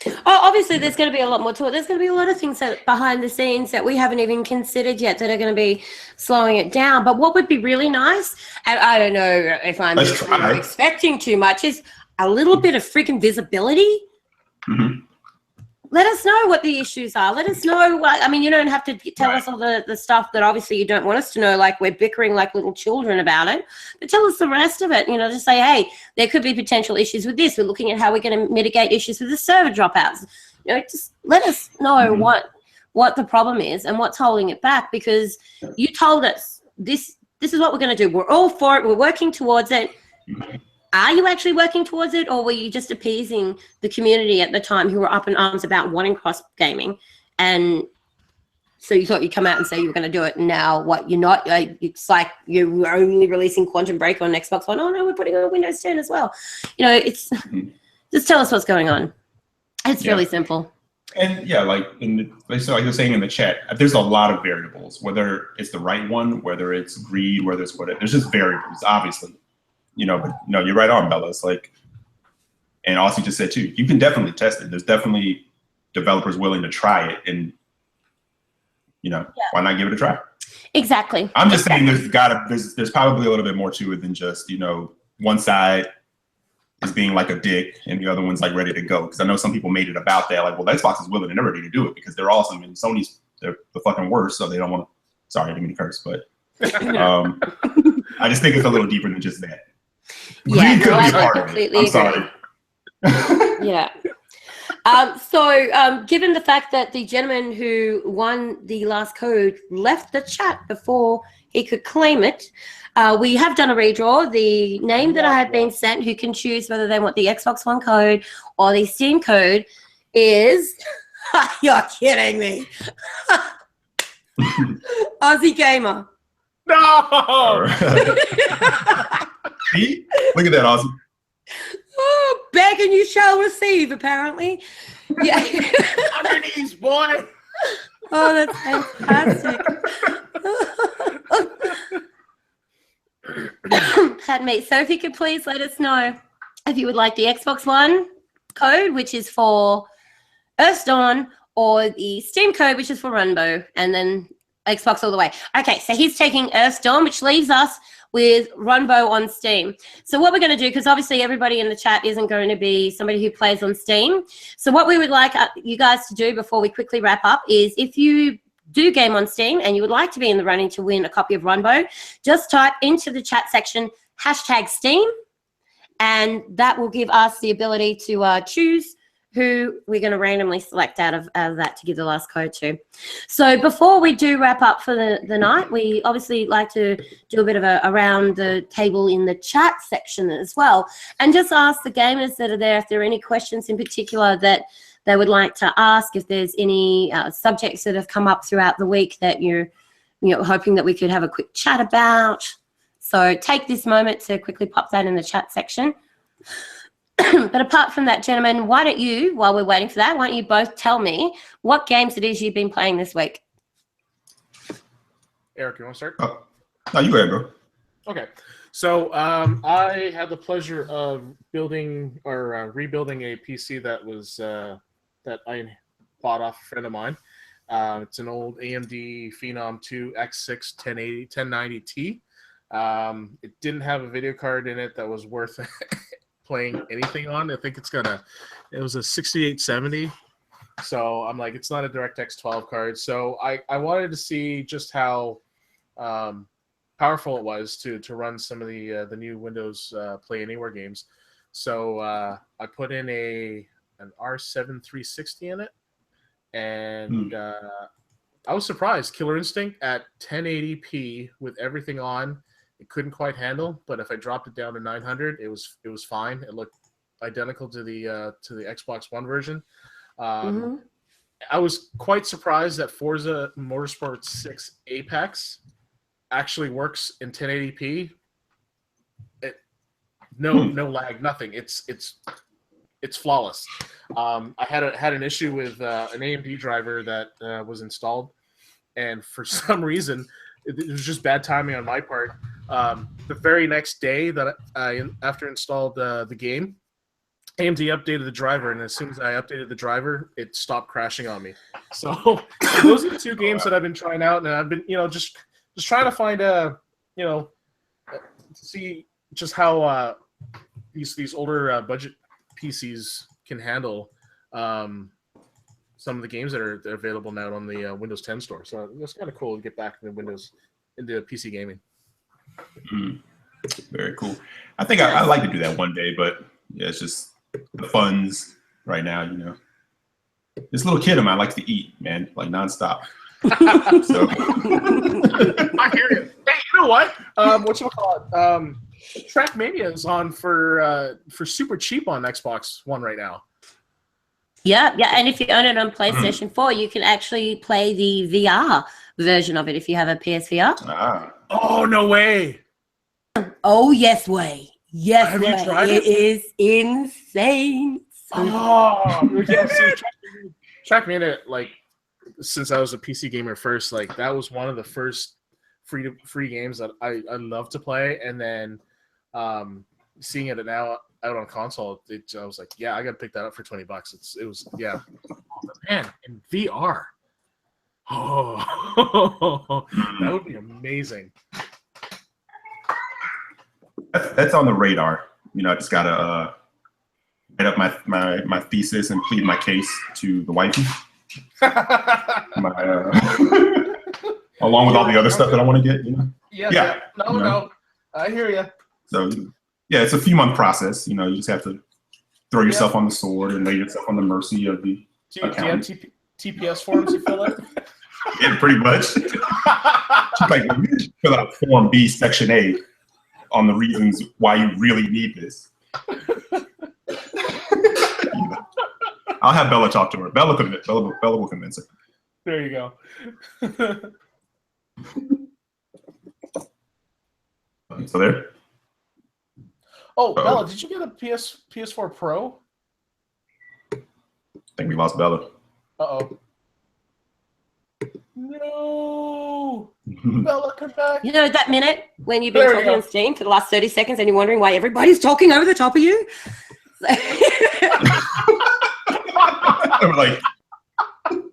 Oh, obviously, there's going to be a lot more to it. There's going to be a lot of things that behind the scenes that we haven't even considered yet that are going to be slowing it down. But what would be really nice, and I don't know if I'm expecting too much, is a little bit of freaking visibility. Mm-hmm. Let us know what the issues are. Let us know what, I mean, you don't have to tell us all the stuff that obviously you don't want us to know, like we're bickering like little children about it, but tell us the rest of it, just say, hey, there could be potential issues with this. We're looking at how we're going to mitigate issues with the server dropouts. Just let us know what the problem is and what's holding it back, because you told us this is what we're going to do. We're all for it. We're working towards it. Are you actually working towards it, or were you just appeasing the community at the time who were up in arms about wanting cross gaming? And so you thought you'd come out and say you were going to do it, and now what? You're not. It's like you were only releasing Quantum Break on Xbox One. Oh no, we're putting it on Windows 10 as well. It's just tell us what's going on. It's really simple. And like you're saying in the chat, there's a lot of variables. Whether it's the right one, whether it's greed, whether it's whatever. There's just variables, obviously. But no, you're right on, Bella. It's like, and also just said too, you can definitely test it. There's definitely developers willing to try it, and why not give it a try? Exactly. I'm just saying there's probably a little bit more to it than just one side is being like a dick and the other one's like ready to go. Because I know some people made it about that, like, well, Xbox is willing and they're ready to do it because they're awesome, and they're the fucking worst, so they don't want to. Sorry, I didn't mean to curse, but I just think it's a little deeper than just that. Yeah, I completely agree. I'm sorry. Yeah. So given the fact that the gentleman who won the last code left the chat before he could claim it, we have done a redraw. The name that I have been sent, who can choose whether they want the Xbox One code or the Steam code, is you're kidding me. Aussie Gamer. No. See? Look at that, Aussie. Oh, beg and you shall receive, apparently. Yeah. On your knees, boy. Oh, that's fantastic. Pardon me. So if you could please let us know if you would like the Xbox One code, which is for Earthdawn, or the Steam code, which is for Runbow, and then Xbox all the way. Okay, so he's taking Earthdawn, which leaves us with Runbow on Steam. So what we're going to do, because obviously everybody in the chat isn't going to be somebody who plays on Steam. So what we would like you guys to do before we quickly wrap up is, if you do game on Steam and you would like to be in the running to win a copy of Runbow, just type into the chat section #Steam, and that will give us the ability to choose who we're going to randomly select out of that to give the last code to. So before we do wrap up for the night, we obviously like to do a bit of a around the table in the chat section as well, and just ask the gamers that are there if there are any questions in particular that they would like to ask, if there's any subjects that have come up throughout the week that you're hoping that we could have a quick chat about. So take this moment to quickly pop that in the chat section. But apart from that, gentlemen, why don't you, while we're waiting for that, why don't you both tell me what games it is you've been playing this week? Eric, you want to start? Oh. No, you go ahead, bro. Okay. So I had the pleasure of building or rebuilding a PC that was that I bought off a friend of mine. It's an old AMD Phenom 2 X6 1090T. It didn't have a video card in it that was worth playing anything on. I think it was a 6870. So I'm like, it's not a DirectX 12 card. So I wanted to see just how powerful it was to run some of the new Windows Play Anywhere games. So I put in an R7 360 in it, and I was surprised. Killer Instinct at 1080p with everything on, it couldn't quite handle. But if I dropped it down to 900, it was fine. It looked identical to the Xbox One version. I was quite surprised that Forza Motorsport 6 Apex actually works in 1080p. No lag, nothing. It's flawless. I had an issue with an AMD driver that was installed, and for some reason it was just bad timing on my part. The very next day that I after installed the game, AMD updated the driver, and as soon as I updated the driver, it stopped crashing on me. So those are the two games that I've been trying out, and I've been, just trying to find see just how these older budget PCs can handle some of the games that are available now on the Windows 10 store. So it's kind of cool to get back into PC gaming. Very cool. I think I'd like to do that one day, but yeah, it's just the funds right now, This little kid of mine likes to eat, man, like nonstop. So. I hear you. Hey, you know what? Whatchamacallit? Trackmania is on for super cheap on Xbox One right now. Yeah, and if you own it on PlayStation 4, you can actually play the VR version of it if you have a PSVR. Ah. Oh, no way. Oh, yes way. Yes, have you tried it? It is insane. Oh, yeah, see, Trackmania, like, since I was a PC gamer first, like, that was one of the first free games that I love to play, and then seeing it now out on console, I was like, yeah, I gotta pick that up for $20. It was man, in VR. Oh, that would be amazing. That's on the radar. I just gotta write up my thesis and plead my case to the wifey. Along with all the other stuff that I want to get, Yeah. No, I hear you. So yeah, it's a few month process. You just have to throw yourself on the sword and lay yourself on the mercy of the. Do you have TPS forms you fill out? Yeah, pretty much. Like, you should fill out Form B, Section A, on the reasons why you really need this. I'll have Bella talk to her. Bella will convince her. There you go. So there. Oh, Bella, did you get a PS4 Pro? I think we lost Bella. Uh-oh. No. Bella, come back. That minute when you've been talking on Steam for the last 30 seconds and you're wondering why everybody's talking over the top of you? I'm like,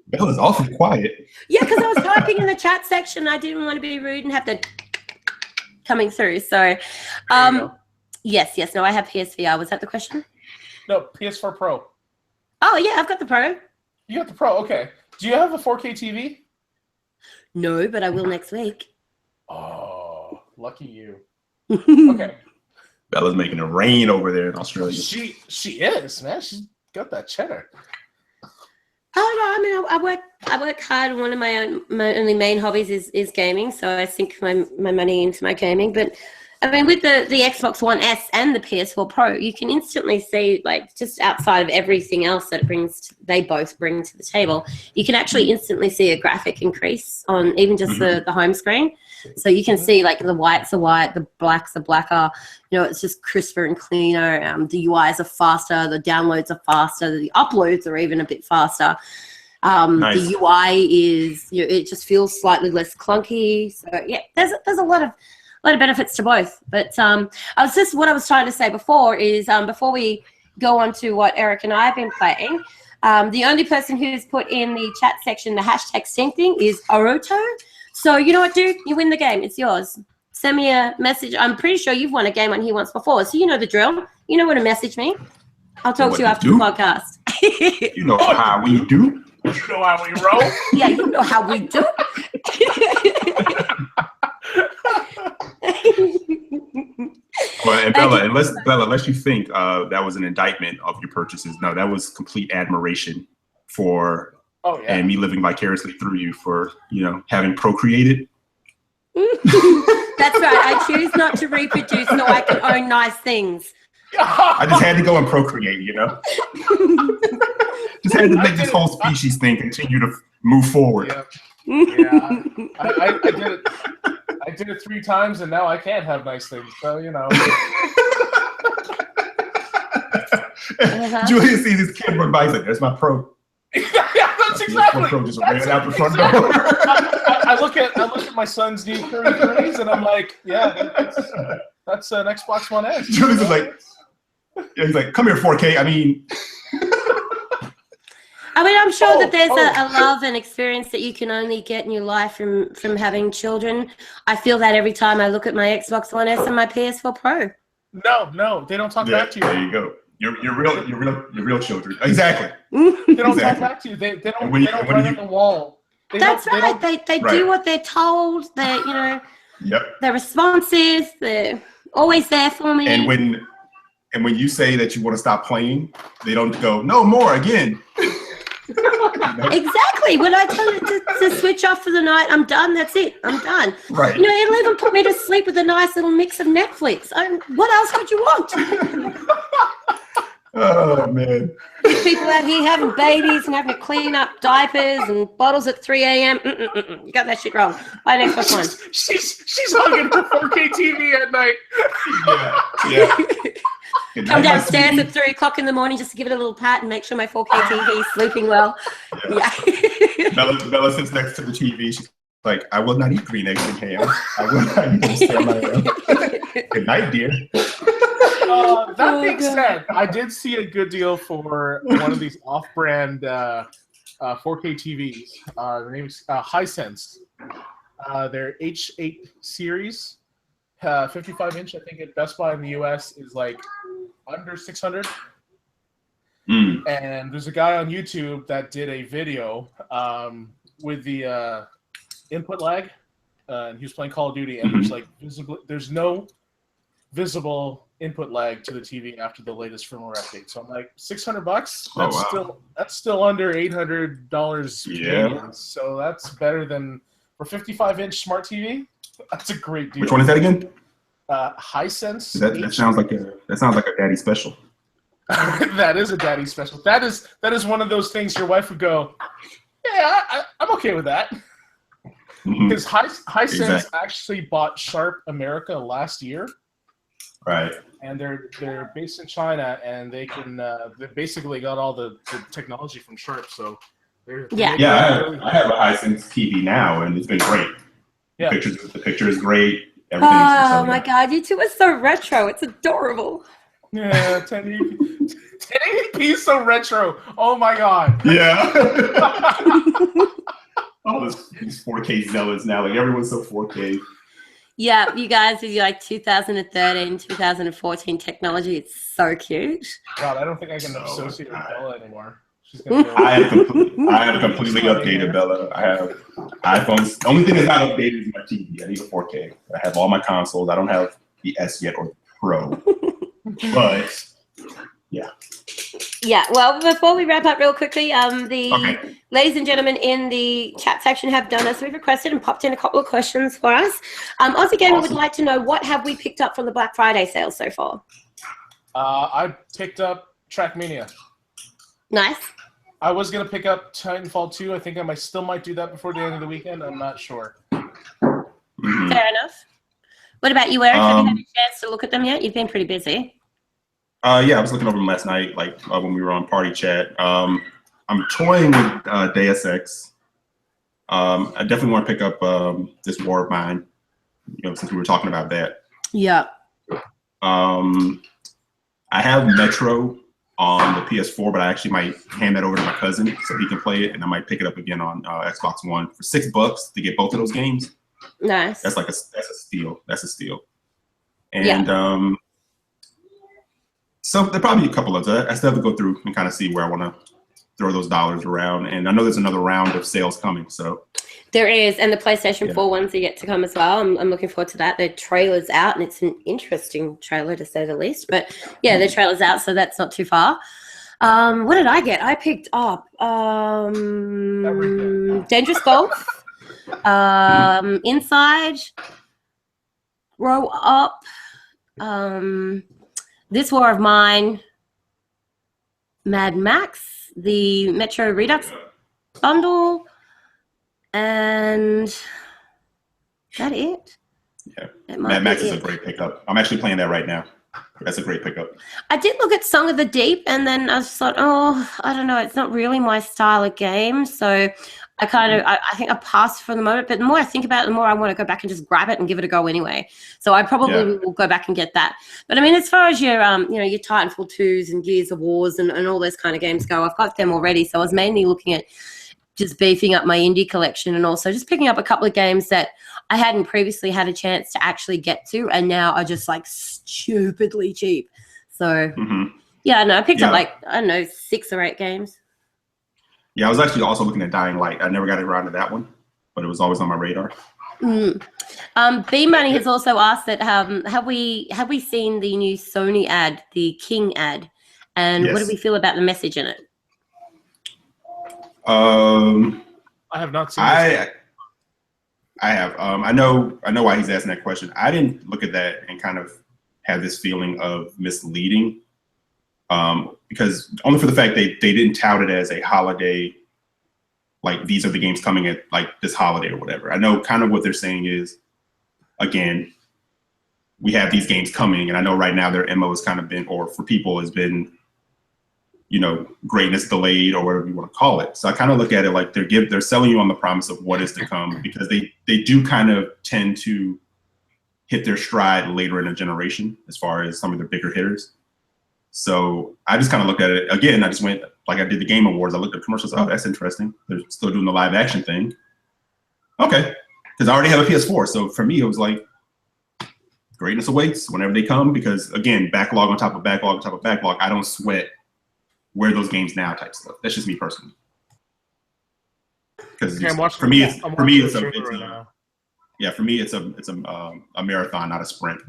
Bella's awfully quiet. Yeah, because I was typing in the chat section. I didn't want to be rude and have to coming through. So, yes. No, I have PSVR. Was that the question? No, PS4 Pro. Oh, yeah, I've got the Pro. You got the Pro, okay. Do you have a 4K TV? No, but I will next week. Oh, lucky you. Okay. Bella's making it rain over there in Australia. She is, man. She's got that cheddar. Oh no, I mean I work hard. One of my only main hobbies is gaming, so I sink my money into my gaming. But I mean, with the Xbox One S and the PS4 Pro, you can instantly see, like, just outside of everything else that they both bring to the table, you can actually instantly see a graphic increase on even just the home screen. So you can see, like, the whites are white, the blacks are blacker. It's just crisper and cleaner. The UIs are faster, the downloads are faster, the uploads are even a bit faster. Nice. The UI is, it just feels slightly less clunky. So yeah, there's a lot of benefits to both. But what I was trying to say before is before we go on to what Eric and I have been playing, the only person who's put in the chat section the hashtag Steam thing is Oroto. So you know what, dude? You win the game. It's yours. Send me a message. I'm pretty sure you've won a game on here once before, so you know the drill. You know where to message me. I'll talk to you after the podcast. You know how we do. You know how we roll. Yeah, you know how we do. Well, and Bella, unless you think that was an indictment of your purchases, no, that was complete admiration for and me living vicariously through you for, having procreated. That's right. I choose not to reproduce so I can own nice things. I just had to go and procreate, Just had to make this whole species thing continue to move forward. Yeah. I did it. I did it 3 times, and now I can't have nice things. So Julius sees his kid run by. He's like, "There's my pro." Yeah, that's exactly. My pro just ran out the front door. I look at my son's new Curry, and I'm like, yeah, that's an Xbox One S. Julius is like, Yeah, he's like, come here, 4K. I mean, I'm sure that there's a love and experience that you can only get in your life from having children. I feel that every time I look at my Xbox One S and my PS4 Pro. No, they don't talk back to you. There you go. You're real children. Exactly. They don't talk back to you. They don't run on the wall. That's right. They do what they're told. They're they're responsive. They're always there for me. And when you say that you want to stop playing, they don't go, no more again. Exactly. When I tell it to switch off for the night, I'm done. That's it. I'm done. Right. It'll even put me to sleep with a nice little mix of Netflix. What else could you want? Oh, man. These people out here having babies and having to clean up diapers and bottles at 3 a.m. You got that shit wrong. Buy an Xbox One. She's hugging her 4K TV at night. Yeah. Come downstairs at 3 o'clock in the morning just to give it a little pat and make sure my 4K TV is sleeping well. Yeah. Bella sits next to the TV. She's like, I will not eat green eggs and ham. I will not eat this. Good night, dear. That being said, I did see a good deal for one of these off-brand 4K TVs. The name is Hisense. Their H8 series, 55-inch. I think at Best Buy in the U.S. is like under 600. And there's a guy on YouTube that did a video with the input lag, and he was playing Call of Duty, and there's no visible input lag to the TV after the latest firmware update. So I'm like, $600? That's still under $800 Canadian. So that's better than for 55-inch smart TV. That's a great deal. Which one is that again? Hisense. That sounds like a daddy special. That is a daddy special. That is one of those things your wife would go, yeah, I'm okay with that. Because Hisense actually bought Sharp America last year. Right. And they're based in China, and they basically got all the technology from Sharp. So I have a Hisense TV now, and it's been great. Yeah. The picture is great. Oh my God, you two are so retro. It's adorable. Yeah, 1080p is so retro. Oh my God. Yeah. All these 4K zealots now, like everyone's so 4K. Yeah, you guys with your like 2013, 2014 technology, it's so cute. God, I don't think I can associate with Bella anymore. I have completely updated Bella. I have iPhones. The only thing that's not updated is my TV. I need a 4K. I have all my consoles. I don't have the S yet or the Pro. But yeah. Yeah, well, before we wrap up real quickly, ladies and gentlemen in the chat section have done us. We've requested and popped in a couple of questions for us. Aussie Gamer would like to know, what have we picked up from the Black Friday sale so far? I picked up Trackmania. Nice. I was going to pick up Titanfall 2. I think I still might do that before the end of the weekend. I'm not sure. Fair enough. What about you, Eric? Have you had a chance to look at them yet? You've been pretty busy. Yeah, I was looking over them last night, when we were on party chat. I'm toying with Deus Ex. I definitely want to pick up this War of Mine, since we were talking about that. Yeah. I have Metro on the PS4, but I actually might hand that over to my cousin so he can play it, and I might pick it up again on Xbox One for $6 to get both of those games. Nice. That's a steal. That's a steal. And so there probably a couple of those. I still have to go through and kind of see where I want to throw those dollars around. And I know there's another round of sales coming. So there is, and the PlayStation 4 ones are yet to come as well. I'm looking forward to that. The trailer's out, and it's an interesting trailer to say the least. But yeah, the trailer's out, so that's not too far. What did I get? I picked up Dangerous Golf, Inside, Grow Up, This War of Mine, Mad Max, the Metro Redux bundle, and is that it? Yeah, Mad Max is a great pickup. I'm actually playing that right now. That's a great pickup. I did look at Song of the Deep, and then I just thought, I don't know, it's not really my style of game. So I think I passed for the moment, but the more I think about it, the more I want to go back and just grab it and give it a go anyway. So I probably will go back and get that. But I mean, as far as your, your Titanfall 2s and Gears of Wars and all those kind of games go, I've got them already. So I was mainly looking at just beefing up my indie collection and also just picking up a couple of games that I hadn't previously had a chance to actually get to and now are just like stupidly cheap. So I picked up like, I don't know, 6 or 8 games. Yeah, I was actually also looking at Dying Light. I never got around to that one, but it was always on my radar. B Money has also asked that have we seen the new Sony ad, the King ad, and what do we feel about the message in it? I have not seen it. I have. I know why he's asking that question. I didn't look at that and kind of have this feeling of misleading. Because only for the fact they didn't tout it as a holiday, like these are the games coming at like this holiday or whatever. I know kind of what they're saying is, again, we have these games coming, and I know right now their MO has kind of been, or for people has been, greatness delayed or whatever you want to call it. So I kind of look at it like they're selling you on the promise of what is to come, because they do kind of tend to hit their stride later in a generation as far as some of their bigger hitters. So I just kind of looked at it again. I just went like I did the Game Awards. I looked at commercials. Oh, that's interesting. They're still doing the live action thing. Okay, because I already have a PS4. So for me, it was like greatness awaits whenever they come. Because again, backlog on top of backlog on top of backlog. I don't sweat where those games now type stuff. That's just me personally. Because for me, it's a marathon, not a sprint.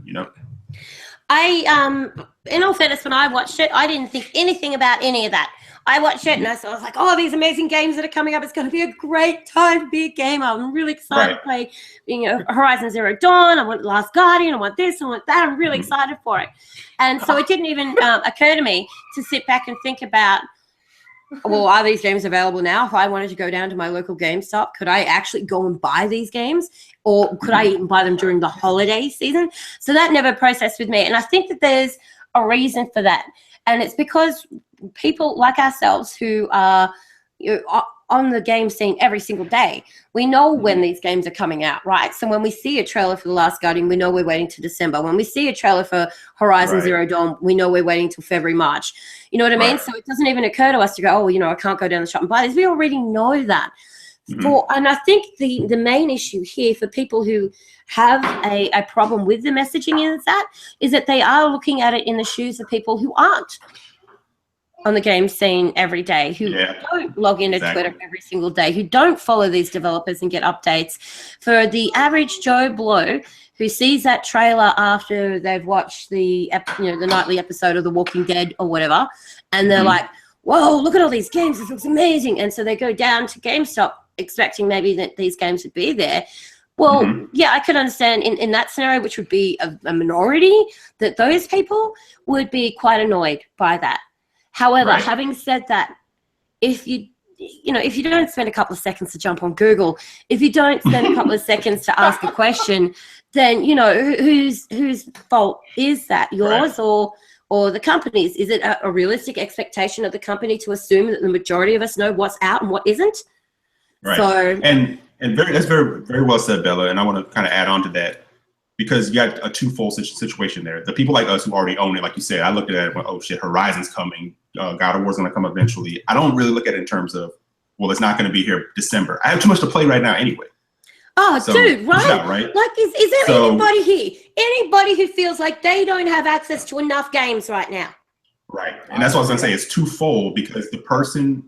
In all fairness, when I watched it, I didn't think anything about any of that. I watched it and I was like, oh, these amazing games that are coming up. It's going to be a great time to be a gamer. I'm really excited to play, Horizon Zero Dawn. I want Last Guardian. I want this. I want that. I'm really excited for it. And so it didn't even occur to me to sit back and think about, well, are these games available now? If I wanted to go down to my local GameStop, could I actually go and buy these games? Or could I even buy them during the holiday season? So that never processed with me. And I think that there's a reason for that. And it's because people like ourselves who are on the game scene every single day, we know when these games are coming out, right? So when we see a trailer for The Last Guardian, we know we're waiting to December. When we see a trailer for Horizon Zero Dawn, we know we're waiting till February, March. You know what I mean? So it doesn't even occur to us to go, I can't go down the shop and buy these. We already know that. And I think the main issue here for people who have a problem with the messaging is that they are looking at it in the shoes of people who aren't on the game scene every day, who don't log into Twitter every single day, who don't follow these developers and get updates. For the average Joe Blow who sees that trailer after they've watched the nightly episode of The Walking Dead or whatever, and they're like, whoa, look at all these games, this looks amazing. And so they go down to GameStop expecting maybe that these games would be there. Well, I could understand in that scenario, which would be a minority, that those people would be quite annoyed by that. However, having said that, if you don't spend a couple of seconds to jump on Google, if you don't spend a couple of seconds to ask a question, then whose fault is that? Yours or the company's? Is it a realistic expectation of the company to assume that the majority of us know what's out and what isn't? Right. So that's very, very well said, Bella. And I want to kind of add on to that, because you got a twofold situation there. The people like us who already own it, like you said, I looked at it and went, oh shit, Horizon's coming. God of War's going to come eventually. I don't really look at it in terms of, well, it's not going to be here December. I have too much to play right now anyway. Oh, so, dude, right? Right? Like, is there anybody who feels like they don't have access to enough games right now? Right. And that's what I was going to say. It's twofold, because the person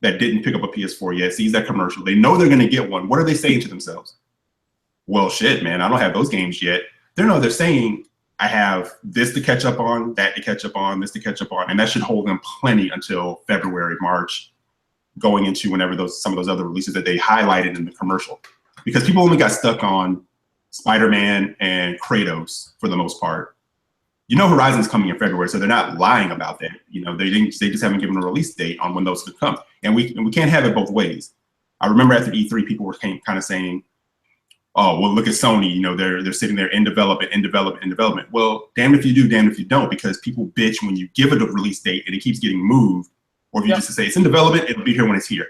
that didn't pick up a PS4 yet sees that commercial. They know they're going to get one. What are they saying to themselves? Well, shit, man, I don't have those games yet. They're saying, I have this to catch up on, that to catch up on, this to catch up on. And that should hold them plenty until February, March, going into whenever some of those other releases that they highlighted in the commercial. Because people only got stuck on Spider-Man and Kratos for the most part. Horizon's coming in February, so they're not lying about that. They just haven't given a release date on when those could come. And we can't have it both ways. I remember after E3, people were kind of saying, oh, well, look at Sony, they're sitting there in development. Well, damn if you do, damn if you don't, because people bitch when you give it a release date and it keeps getting moved, or if you just say it's in development, it'll be here when it's here.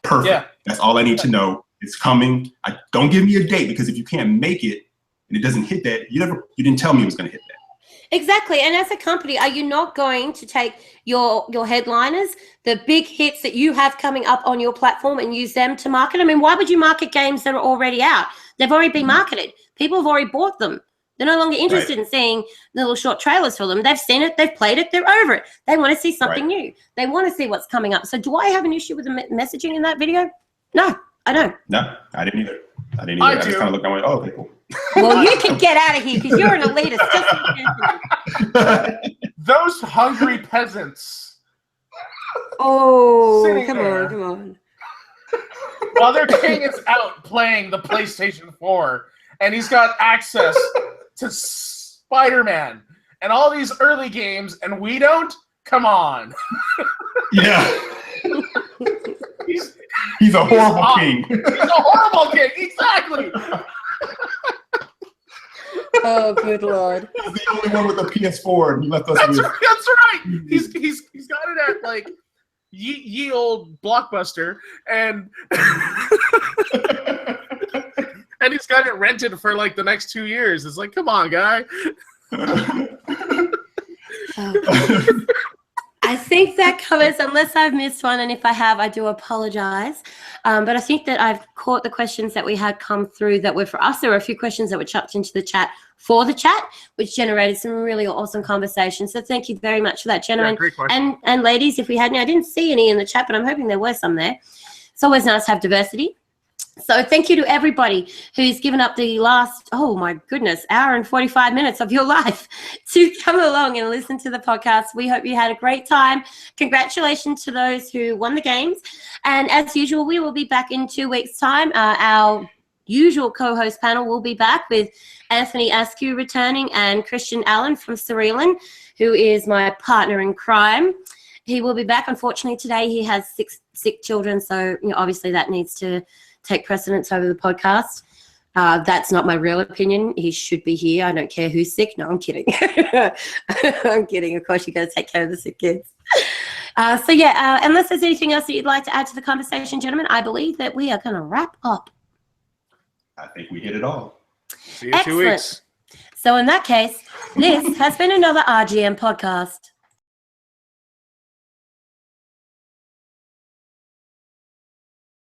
Perfect. Yeah. That's all I need to know. It's coming. Don't give me a date, because if you can't make it and it doesn't hit that, you didn't tell me it was going to hit that. Exactly. And as a company, are you not going to take your headliners, the big hits that you have coming up on your platform, and use them to market? I mean, why would you market games that are already out? They've already been marketed. People have already bought them. They're no longer interested in seeing the little short trailers for them. They've seen it. They've played it. They're over it. They want to see something new. They want to see what's coming up. So do I have an issue with the messaging in that video? No, I don't. No, I didn't either. I just kind of looked and went, oh, okay, cool. Well, you can get out of here because you're an elitist. Those hungry peasants. Oh, Sitting come there. on. While their king is out playing the PlayStation 4, and he's got access to Spider-Man and all these early games, and we don't? Come on. Yeah. He's a horrible king. He's a horrible king, exactly. Oh, good Lord. He's the only one with a PS4, and he left us with. That's right. He's got it at like ye old Blockbuster, and and he's got it rented for like the next 2 years. It's like, come on, guy. I think that covers, unless I've missed one, and if I have, I do apologize. But I think that I've caught the questions that we had come through that were for us. There were a few questions that were chucked into the chat for the chat, which generated some really awesome conversation. So thank you very much for that, gentlemen. Yeah, great question. And ladies, if we had any, I didn't see any in the chat, but I'm hoping there were some there. It's always nice to have diversity. So thank you to everybody who's given up the last, oh my goodness, hour and 45 minutes of your life to come along and listen to the podcast. We hope you had a great time. Congratulations to those who won the games. And as usual, we will be back in 2 weeks' time. Our usual co-host panel will be back with Anthony Ascue returning and Christian Allen from Cerealin, who is my partner in crime. He will be back. Unfortunately, today he has 6 sick children, so obviously that needs to take precedence over the podcast. That's not my real opinion. He should be here. I don't care who's sick. No, I'm kidding. I'm kidding. Of course, you got to take care of the sick kids. Unless there's anything else that you'd like to add to the conversation, gentlemen, I believe that we are going to wrap up. I think we hit it all. See you in 2 weeks. So in that case, this has been another RGM podcast.